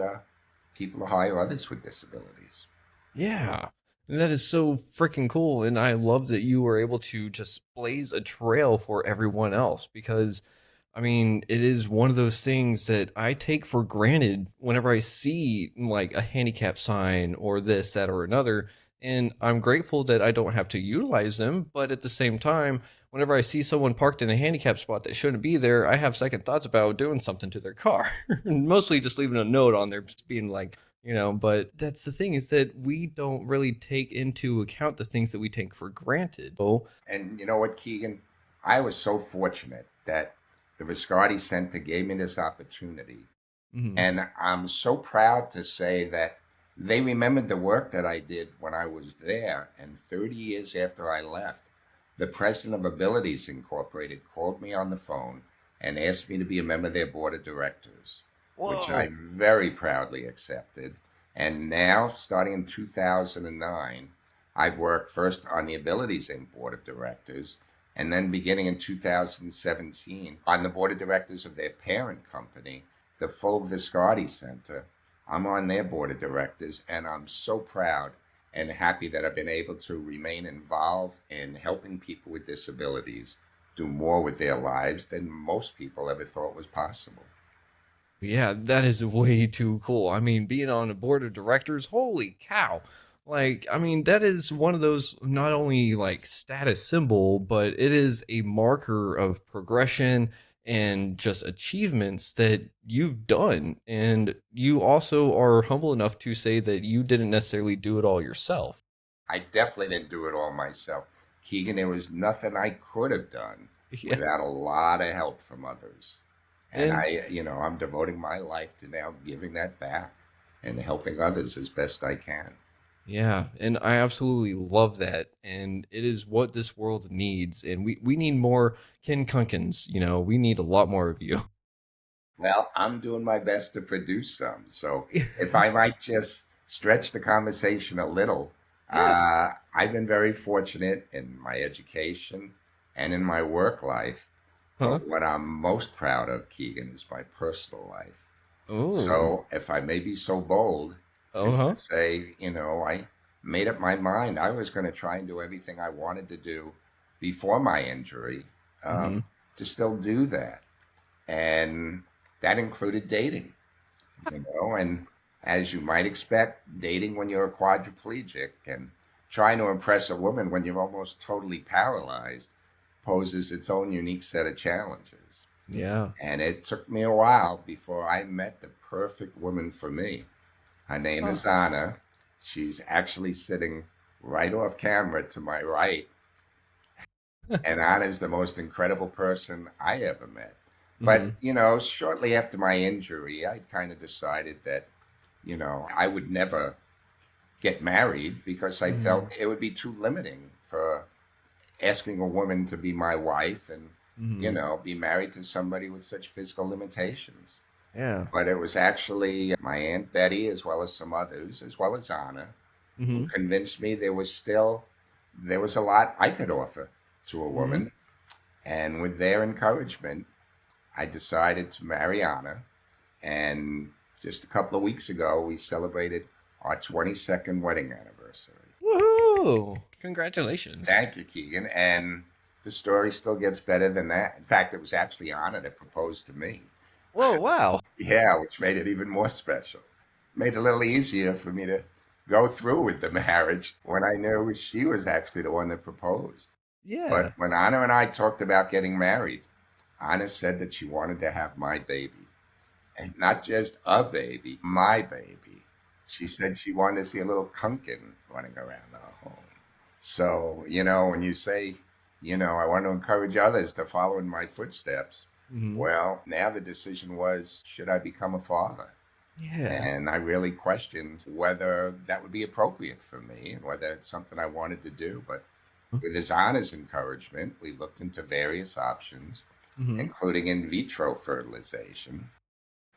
people to hire others with disabilities. Yeah. And that is so freaking cool. And I love that you were able to just blaze a trail for everyone else because, I mean, it is one of those things that I take for granted whenever I see like a handicap sign or this, that, or another. And I'm grateful that I don't have to utilize them. But at the same time, whenever I see someone parked in a handicap spot that shouldn't be there, I have second thoughts about doing something to their car. Mostly just leaving a note on there, just being like, but that's the thing is that we don't really take into account the things that we take for granted. Oh, And you know what, Keegan? I was so fortunate that the Viscardi Center gave me this opportunity. mhm. And I'm so proud to say that they remembered the work that I did when I was there. And 30 years after I left, the president of Abilities Incorporated called me on the phone and asked me to be a member of their board of directors, which I Whoa. very proudly accepted. And now, starting in 2009, I've worked first on the Abilities Inc. board of directors, and then beginning in 2017 on the board of directors of their parent company, the full Viscardi Center. I'm on their board of directors, and I'm so proud and happy that I've been able to remain involved in helping people with disabilities do more with their lives than most people ever thought was possible. Yeah, that is way too cool. I mean, being on a board of directors, holy cow. Like, I mean, that is one of those not only like status symbol, but it is a marker of progression and just achievements that you've done. And you also are humble enough to say that you didn't necessarily do it all yourself. I definitely didn't do it all myself. Keegan, there was nothing I could have done Yeah. without a lot of help from others. And And I'm devoting my life to now giving that back and helping others as best I can. yeah, and I absolutely love that. And it is what this world needs. And we need more Kunkens. We need a lot more of you. Well, I'm doing my best to produce some. So if I might just stretch the conversation a little, Yeah. I've been very fortunate in my education and in my work life. Huh? But what I'm most proud of, Keegan, is my personal life. Oh. So if I may be so bold Oh, as to huh? say, I made up my mind I was going to try and do everything I wanted to do before my injury Hmm. to still do that. And that included dating, and As you might expect, dating when you're a quadriplegic and trying to impress a woman when you're almost totally paralyzed poses its own unique set of challenges. Yeah. And it took me a while before I met the perfect woman for me. Her name Huh. is Anna. She's actually sitting right off camera to my right. And Anna's the most incredible person I ever met. But, Hmm. shortly after my injury, I kind of decided that, I would never get married because I Hmm. felt it would be too limiting for asking a woman to be my wife and, Hmm. be married to somebody with such physical limitations. Yeah. But it was actually my Aunt Betty, as well as some others, as well as Anna, who Hmm. convinced me there was a lot I could offer to a Hmm. woman. And with their encouragement, I decided to marry Anna. And just a couple of weeks ago, we celebrated our 22nd wedding anniversary. Woohoo! Congratulations. Thank you, Keegan. And the story still gets better than that. In fact, it was actually Anna that proposed to me. Whoa! Wow. Yeah, which made it even more special. Made it a little easier for me to go through with the marriage when I knew she was actually the one that proposed. Yeah. But when Anna and I talked about getting married, Anna said that she wanted to have my baby. And not just a baby, my baby. She said she wanted to see a little Kunken running around our home. So, when you say, I want to encourage others to follow in my footsteps, Hmm. well, now the decision was, should I become a father? Yeah. And I really questioned whether that would be appropriate for me and whether it's something I wanted to do. But with his Anna's encouragement, we looked into various options, Hmm. including in vitro fertilization.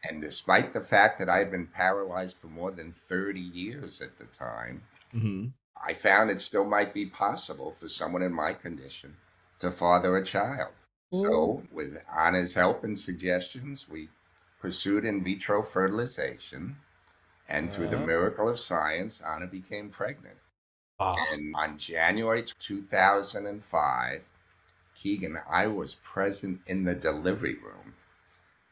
And despite the fact that I had been paralyzed for more than 30 years at the time, Hmm. I found it still might be possible for someone in my condition to father a child. Well, So, with Anna's help and suggestions, we pursued in vitro fertilization. And through the uh, miracle of science, Anna became pregnant. ah, And on January 2005, Keegan, I was present in the delivery room.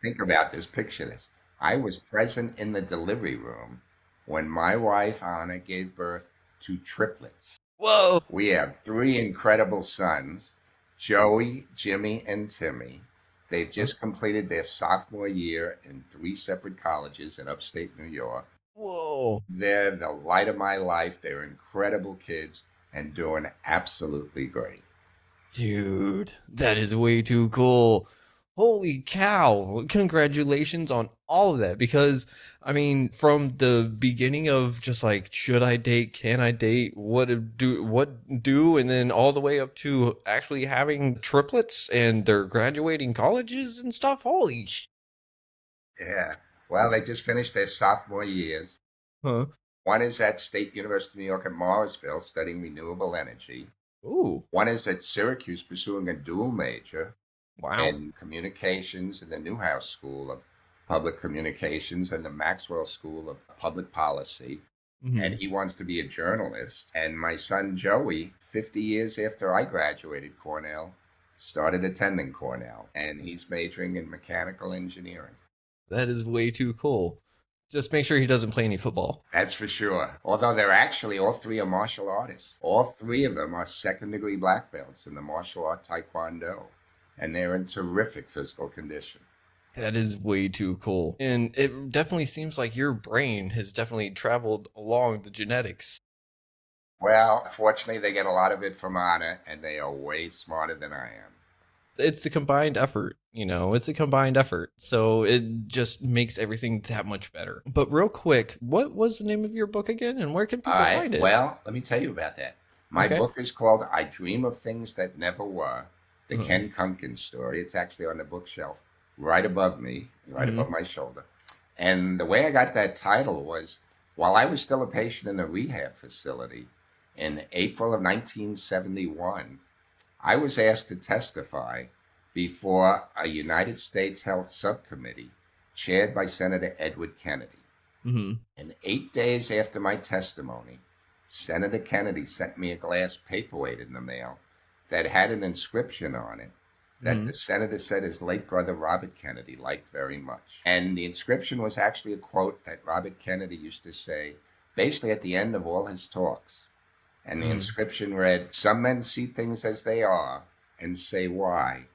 Think about this, picture this. I was present in the delivery room when my wife Anna gave birth to triplets. whoa. We have three incredible sons, Joey, Jimmy, and Timmy. They've Huh? just completed their sophomore year in three separate colleges in upstate New York. Whoa. They're the light of my life. They're incredible kids and doing absolutely great. Dude, that is way too cool. Holy cow. Congratulations on all of that because I mean from the beginning of just like should I date, can I date, what do and then all the way up to actually having triplets and they're graduating colleges and stuff. Holy Yeah. Well, they just finished their sophomore years. huh. One is at State University of New York at Morrisville studying renewable energy. Ooh. One is at Syracuse pursuing a dual major Wow. in communications in the Newhouse School of Public Communications and the Maxwell School of Public Policy. And Mhm. he wants to be a journalist. And my son Joey, 50 years after I graduated Cornell, started attending Cornell. And he's majoring in mechanical engineering. That is way too cool. Just make sure he doesn't play any football. That's for sure. Although they're actually all three are martial artists. All three of them are second degree black belts in the martial art taekwondo. And they're in terrific physical condition. That is way too cool. And it definitely seems like your brain has definitely traveled along the genetics. Well, fortunately, they get a lot of it from Anna, and they are way smarter than I am. It's the combined effort, it's a combined effort. So it just makes everything that much better. But real quick, what was the name of your book again and where can All people right. find it? Well, let me tell you about that. My Okay. book is called I Dream of Things That Never Were, the Uh-huh. Ken Kunken story. It's actually on the bookshelf right above me, right Hmm. above my shoulder. And the way I got that title was while I was still a patient in a rehab facility in April of 1971, I was asked to testify before a United States Health Subcommittee chaired by Senator Edward Kennedy. Hmm. And 8 days after my testimony, Senator Kennedy sent me a glass paperweight in the mail that had an inscription on it that Hmm. the senator said his late brother Robert Kennedy liked very much. And the inscription was actually a quote that Robert Kennedy used to say basically at the end of all his talks. And the Hmm. inscription read, "Some men see things as they are and say why.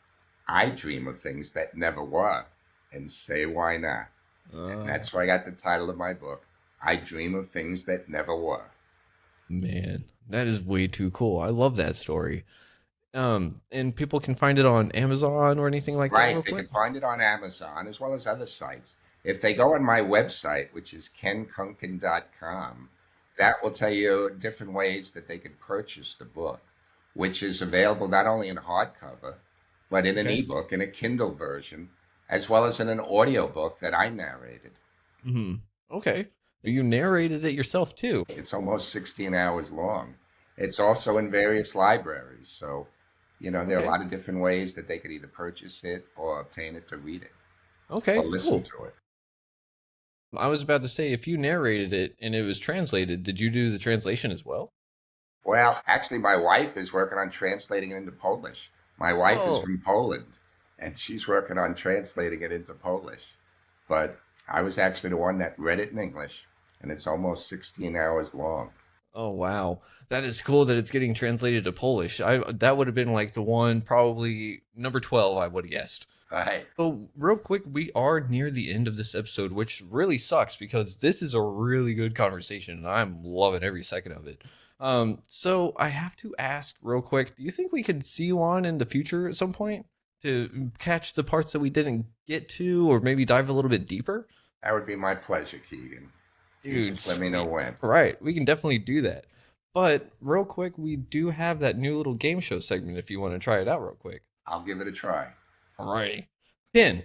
I dream of things that never were and say why not." And Uh, that's why I got the title of my book, I Dream of Things That Never Were. man, that is way too cool. I love that story. And people can find it on Amazon or anything like that, real Right. They quick. can find it on Amazon as well as other sites. If they go on my website, which is kenkunken.com, that will tell you different ways that they can purchase the book, which is available not only in hardcover, but in an Okay. ebook, in a Kindle version, as well as in an audiobook that I narrated. Hmm. Okay. You narrated it yourself too. It's almost 16 hours long. It's also in various libraries. So, there are a Okay. lot of different ways that they could either purchase it or obtain it to read it or Okay. listen Cool. to it. I was about to say, if you narrated it and it was translated, did you do the translation as well? Well, actually, my wife is working on translating it into Polish. My wife is Oh, from Poland, and she's working on translating it into Polish. But I was actually the one that read it in English, and it's almost 16 hours long. oh wow. That is cool that it's getting translated to Polish. I that would have been like the one probably number 12 I would have guessed. Right. So, real quick, we are near the end of this episode, which really sucks because this is a really good conversation and I'm loving every second of it. So I have to ask real quick, do you think we could see you on in the future at some point to catch the parts that we didn't get to or maybe dive a little bit deeper? That would be my pleasure, Keegan. You Dude, just let me know sweet. when. Right, we can definitely do that. But real quick, we do have that new little game show segment if you want to try it out real quick. I'll give it a try. Alrighty. Ken,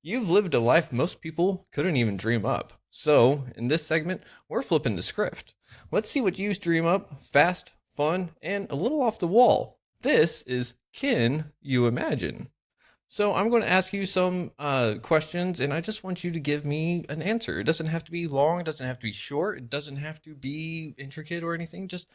you've lived a life most people couldn't even dream up. So, in this segment, we're flipping the script. Let's see what you dream up fast, fun, and a little off the wall. This is Can You Imagine? So, I'm going to ask you some questions, and I just want you to give me an answer. It doesn't have to be long, it doesn't have to be short, it doesn't have to be intricate or anything, just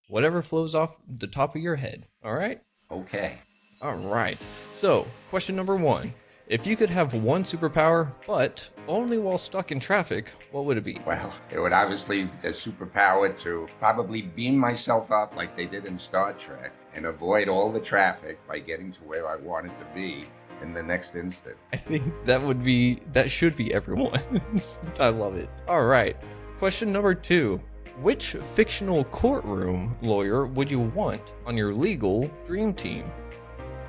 whatever flows off the top of your head. All right? Okay. All right. So, question number one. If you could have one superpower, but only while stuck in traffic, what would it be? Well, it would obviously be the superpower to probably beam myself up like they did in Star Trek and avoid all the traffic by getting to where I wanted to be in the next instant. I think that should be everyone's. I love it. All right. Question number two. Which fictional courtroom lawyer would you want on your legal dream team?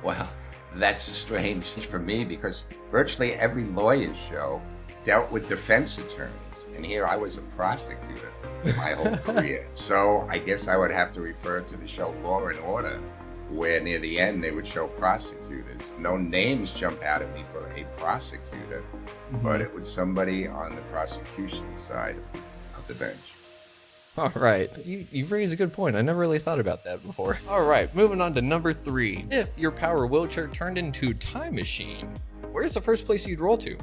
Well, that's strange for me because virtually every lawyer's show dealt with defense attorneys, and here I was a prosecutor my whole career. So I guess I would have to refer to the show Law and Order, where near the end they would show prosecutors. No names jump out at me for a prosecutor, but it was somebody on the prosecution side of the bench. All right. You've raised a good point. I never really thought about that before. All right. Moving on to number three. If your power wheelchair turned into a time machine, where's the first place you'd roll to?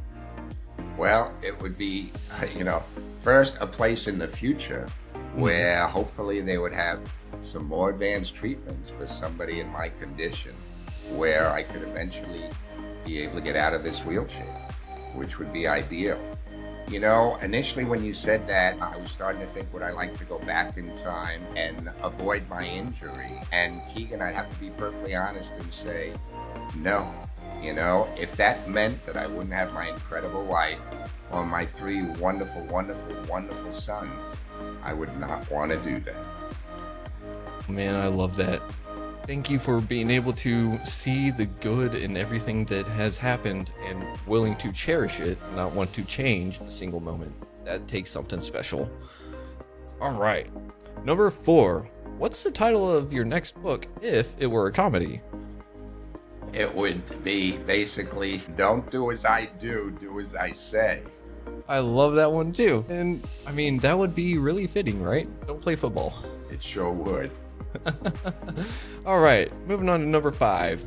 Well, it would be, first a place in the future where hopefully they would have some more advanced treatments for somebody in my condition where I could eventually be able to get out of this wheelchair, which would be ideal. Initially when you said that, I was starting to think, would I like to go back in time and avoid my injury? And Keegan, I'd have to be perfectly honest and say, no. If that meant that I wouldn't have my incredible wife or my three wonderful, wonderful, wonderful sons, I would not want to do that. Man, I love that. Thank you for being able to see the good in everything that has happened and willing to cherish it, not want to change a single moment. That takes something special. All right. Number four. What's the title of your next book if it were a comedy? It would be basically, don't do as I do, do as I say. I love that one too. And I mean, that would be really fitting, right? Don't play football. It sure would. All right, moving on to number five.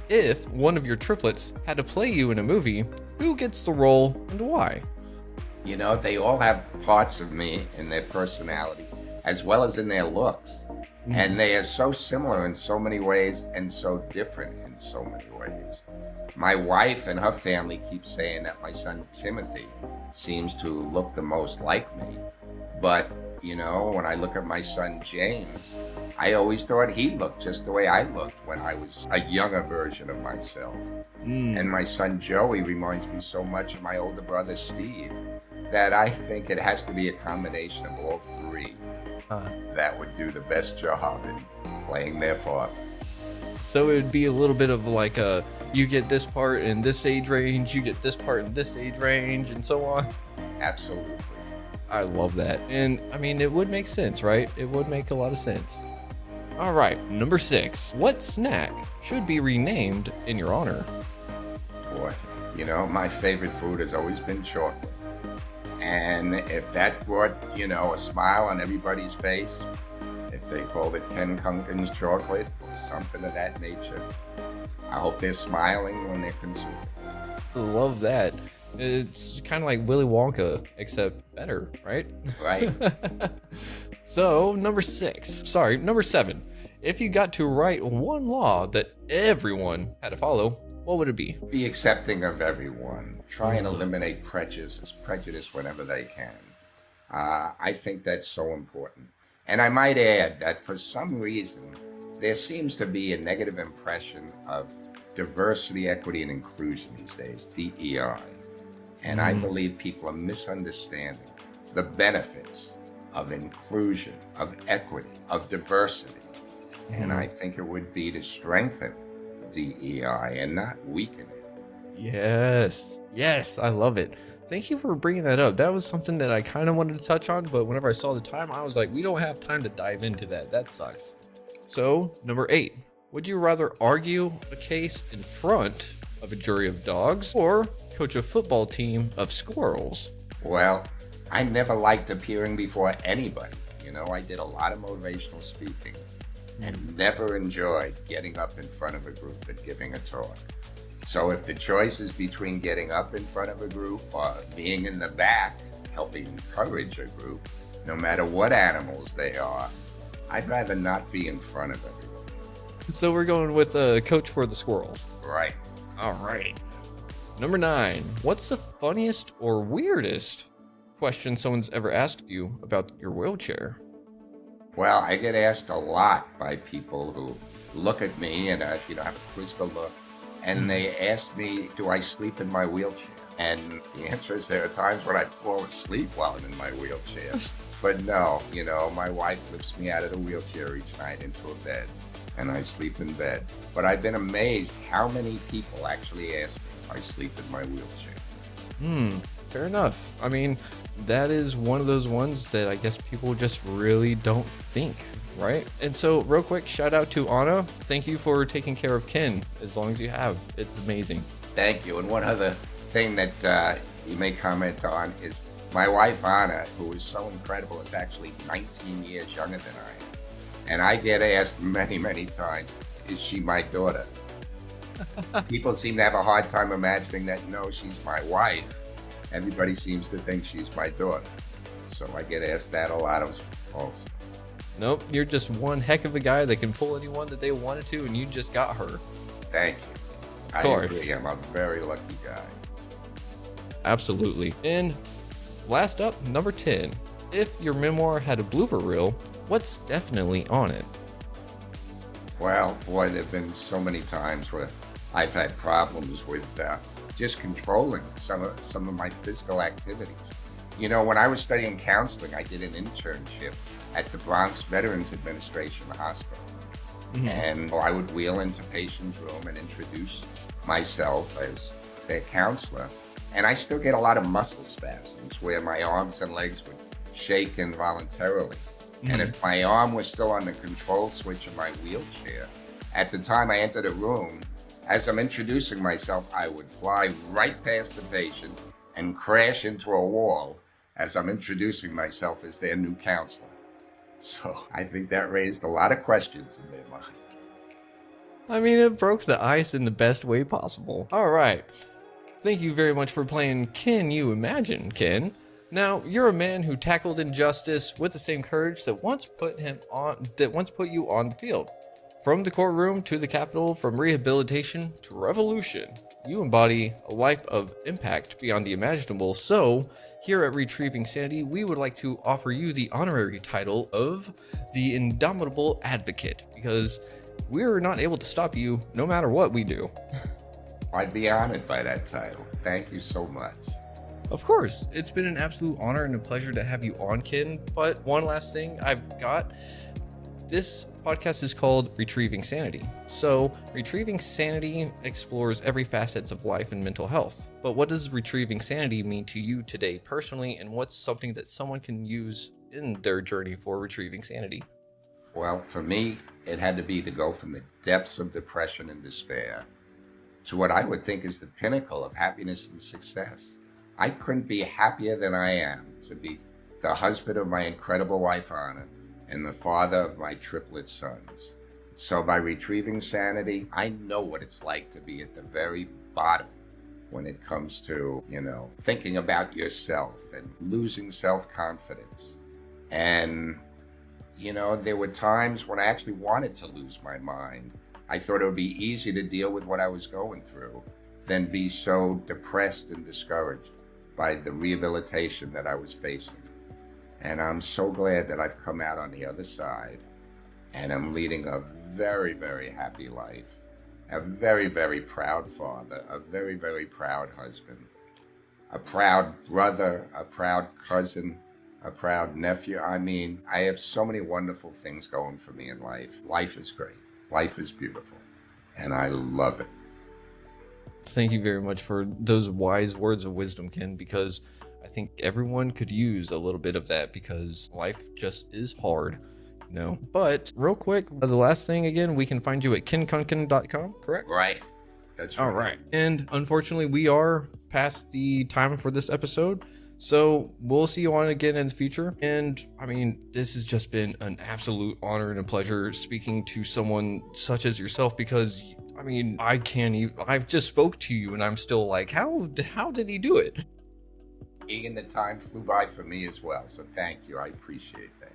If one of your triplets had to play you in a movie, who gets the role and why? They all have parts of me in their personality, as well as in their looks. And they are so similar in so many ways and so different in so many ways. My wife and her family keep saying that my son Timothy seems to look the most like me. But, when I look at my son James, I always thought he looked just the way I looked when I was a younger version of myself. And my son Joey reminds me so much of my older brother Steve that I think it has to be a combination of all three that would do the best job in playing their father. So it would be a little bit of like you get this part in this age range, you get this part in this age range, and so on. Absolutely. I love that. And I mean, it would make sense, right? It would make a lot of sense. All right, number 6. What snack should be renamed in your honor? Boy, my favorite food has always been chocolate. And if that brought, a smile on everybody's face, if they called it Kunken's chocolate or something of that nature, I hope they're smiling when they're consuming. Love that. It's kind of like Willy Wonka, except better, right? Right. So, number 7. If you got to write one law that everyone had to follow, what would it be? Be accepting of everyone. Try and eliminate prejudice whenever they can. I think that's so important. And I might add that for some reason, there seems to be a negative impression of diversity, equity, and inclusion these days, DEI. And I believe people are misunderstanding the benefits of inclusion, of equity, of diversity. And I think it would be to strengthen DEI and not weaken it. Yes, I love it. Thank you for bringing that up. That was something that I kind of wanted to touch on, but whenever I saw the time, I was like, we don't have time to dive into that. That sucks. So, number 8. Would you rather argue a case in front of a jury of dogs or coach a football team of squirrels? Well, I never liked appearing before anybody. I did a lot of motivational speaking and never enjoyed getting up in front of a group and giving a talk. So if the choice is between getting up in front of a group or being in the back helping encourage a group, no matter what animals they are, I'd rather not be in front of everyone. So we're going with a coach for the squirrels. Right. All right. Number 9. What's the funniest or weirdest question someone's ever asked you about your wheelchair? Well, I get asked a lot by people who look at me and have a quizzical look, and they ask me, do I sleep in my wheelchair? And the answer is there are times when I fall asleep while I'm in my wheelchair. But no, my wife lifts me out of the wheelchair each night into a bed, and I sleep in bed. But I've been amazed how many people actually ask me if I sleep in my wheelchair. Fair enough. I mean, that is one of those ones that I guess people just really don't think, right? And so, real quick, shout out to Anna. Thank you for taking care of Ken as long as you have. It's amazing. Thank you. And one other thing that you may comment on is my wife, Anna, who is so incredible, is actually 19 years younger than I am. And I get asked many, many times, is she my daughter? People seem to have a hard time imagining that, no, she's my wife. Everybody seems to think she's my daughter. So I get asked that a lot also. Nope, you're just one heck of a guy that can pull anyone that they wanted to, and you just got her. Thank you. Of course. I agree. I'm a very lucky guy. Absolutely. And last up, number 10. If your memoir had a blooper reel, what's definitely on it? Well, boy, there have been so many times where I've had problems with just controlling some of my physical activities. When I was studying counseling, I did an internship at the Bronx Veterans Administration Hospital. And I would wheel into patients' room and introduce myself as their counselor. And I still get a lot of muscle spasms where my arms and legs would shake involuntarily. And if my arm was still on the control switch of my wheelchair, at the time I entered a room, as I'm introducing myself, I would fly right past the patient and crash into a wall as I'm introducing myself as their new counselor. So I think that raised a lot of questions in their mind. I mean, it broke the ice in the best way possible. All right. Thank you very much for playing Can You Imagine, Ken? Now, you're a man who tackled injustice with the same courage that once put you on the field. From the courtroom to the Capitol, from rehabilitation to revolution, you embody a life of impact beyond the imaginable. So, here at Retrieving Sanity, we would like to offer you the honorary title of the Indomitable Advocate, because we're not able to stop you no matter what we do. I'd be honored by that title. Thank you so much. Of course, it's been an absolute honor and a pleasure to have you on, Ken. But one last thing I've got. This podcast is called Retrieving Sanity. So, Retrieving Sanity explores every facets of life and mental health. But what does retrieving sanity mean to you today personally, and what's something that someone can use in their journey for retrieving sanity? Well, for me, it had to be to go from the depths of depression and despair to what I would think is the pinnacle of happiness and success. I couldn't be happier than I am to be the husband of my incredible wife, Anna, and the father of my triplet sons. So by retrieving sanity, I know what it's like to be at the very bottom when it comes to, thinking about yourself and losing self-confidence. And, there were times when I actually wanted to lose my mind. I thought it would be easy to deal with what I was going through than be so depressed and discouraged by the rehabilitation that I was facing. And I'm so glad that I've come out on the other side, and I'm leading a very, very happy life, a very, very proud father, a very, very proud husband, a proud brother, a proud cousin, a proud nephew. I mean, I have so many wonderful things going for me in life. Life is great. Life is beautiful, and I love it. Thank you very much for those wise words of wisdom, Ken, because I think everyone could use a little bit of that, because life just is hard, But real quick, the last thing again, we can find you at kunken.com, correct? Right. That's right. All right. And unfortunately, we are past the time for this episode. So we'll see you on again in the future. And I mean, this has just been an absolute honor and a pleasure speaking to someone such as yourself, because I mean, I've just spoke to you and I'm still like, how did he do it? And the time flew by for me as well. So thank you. I appreciate that.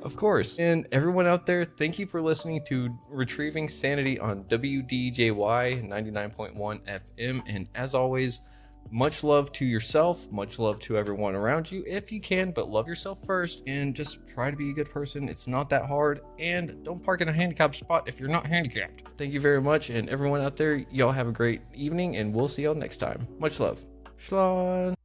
Of course. And everyone out there, thank you for listening to Retrieving Sanity on WDJY 99.1 FM. And as always, much love to yourself, much love to everyone around you if you can, but love yourself first and just try to be a good person. It's not that hard, and don't park in a handicapped spot if you're not handicapped. Thank you very much, and everyone out there, y'all have a great evening, and we'll see y'all next time. Much love. Shalom.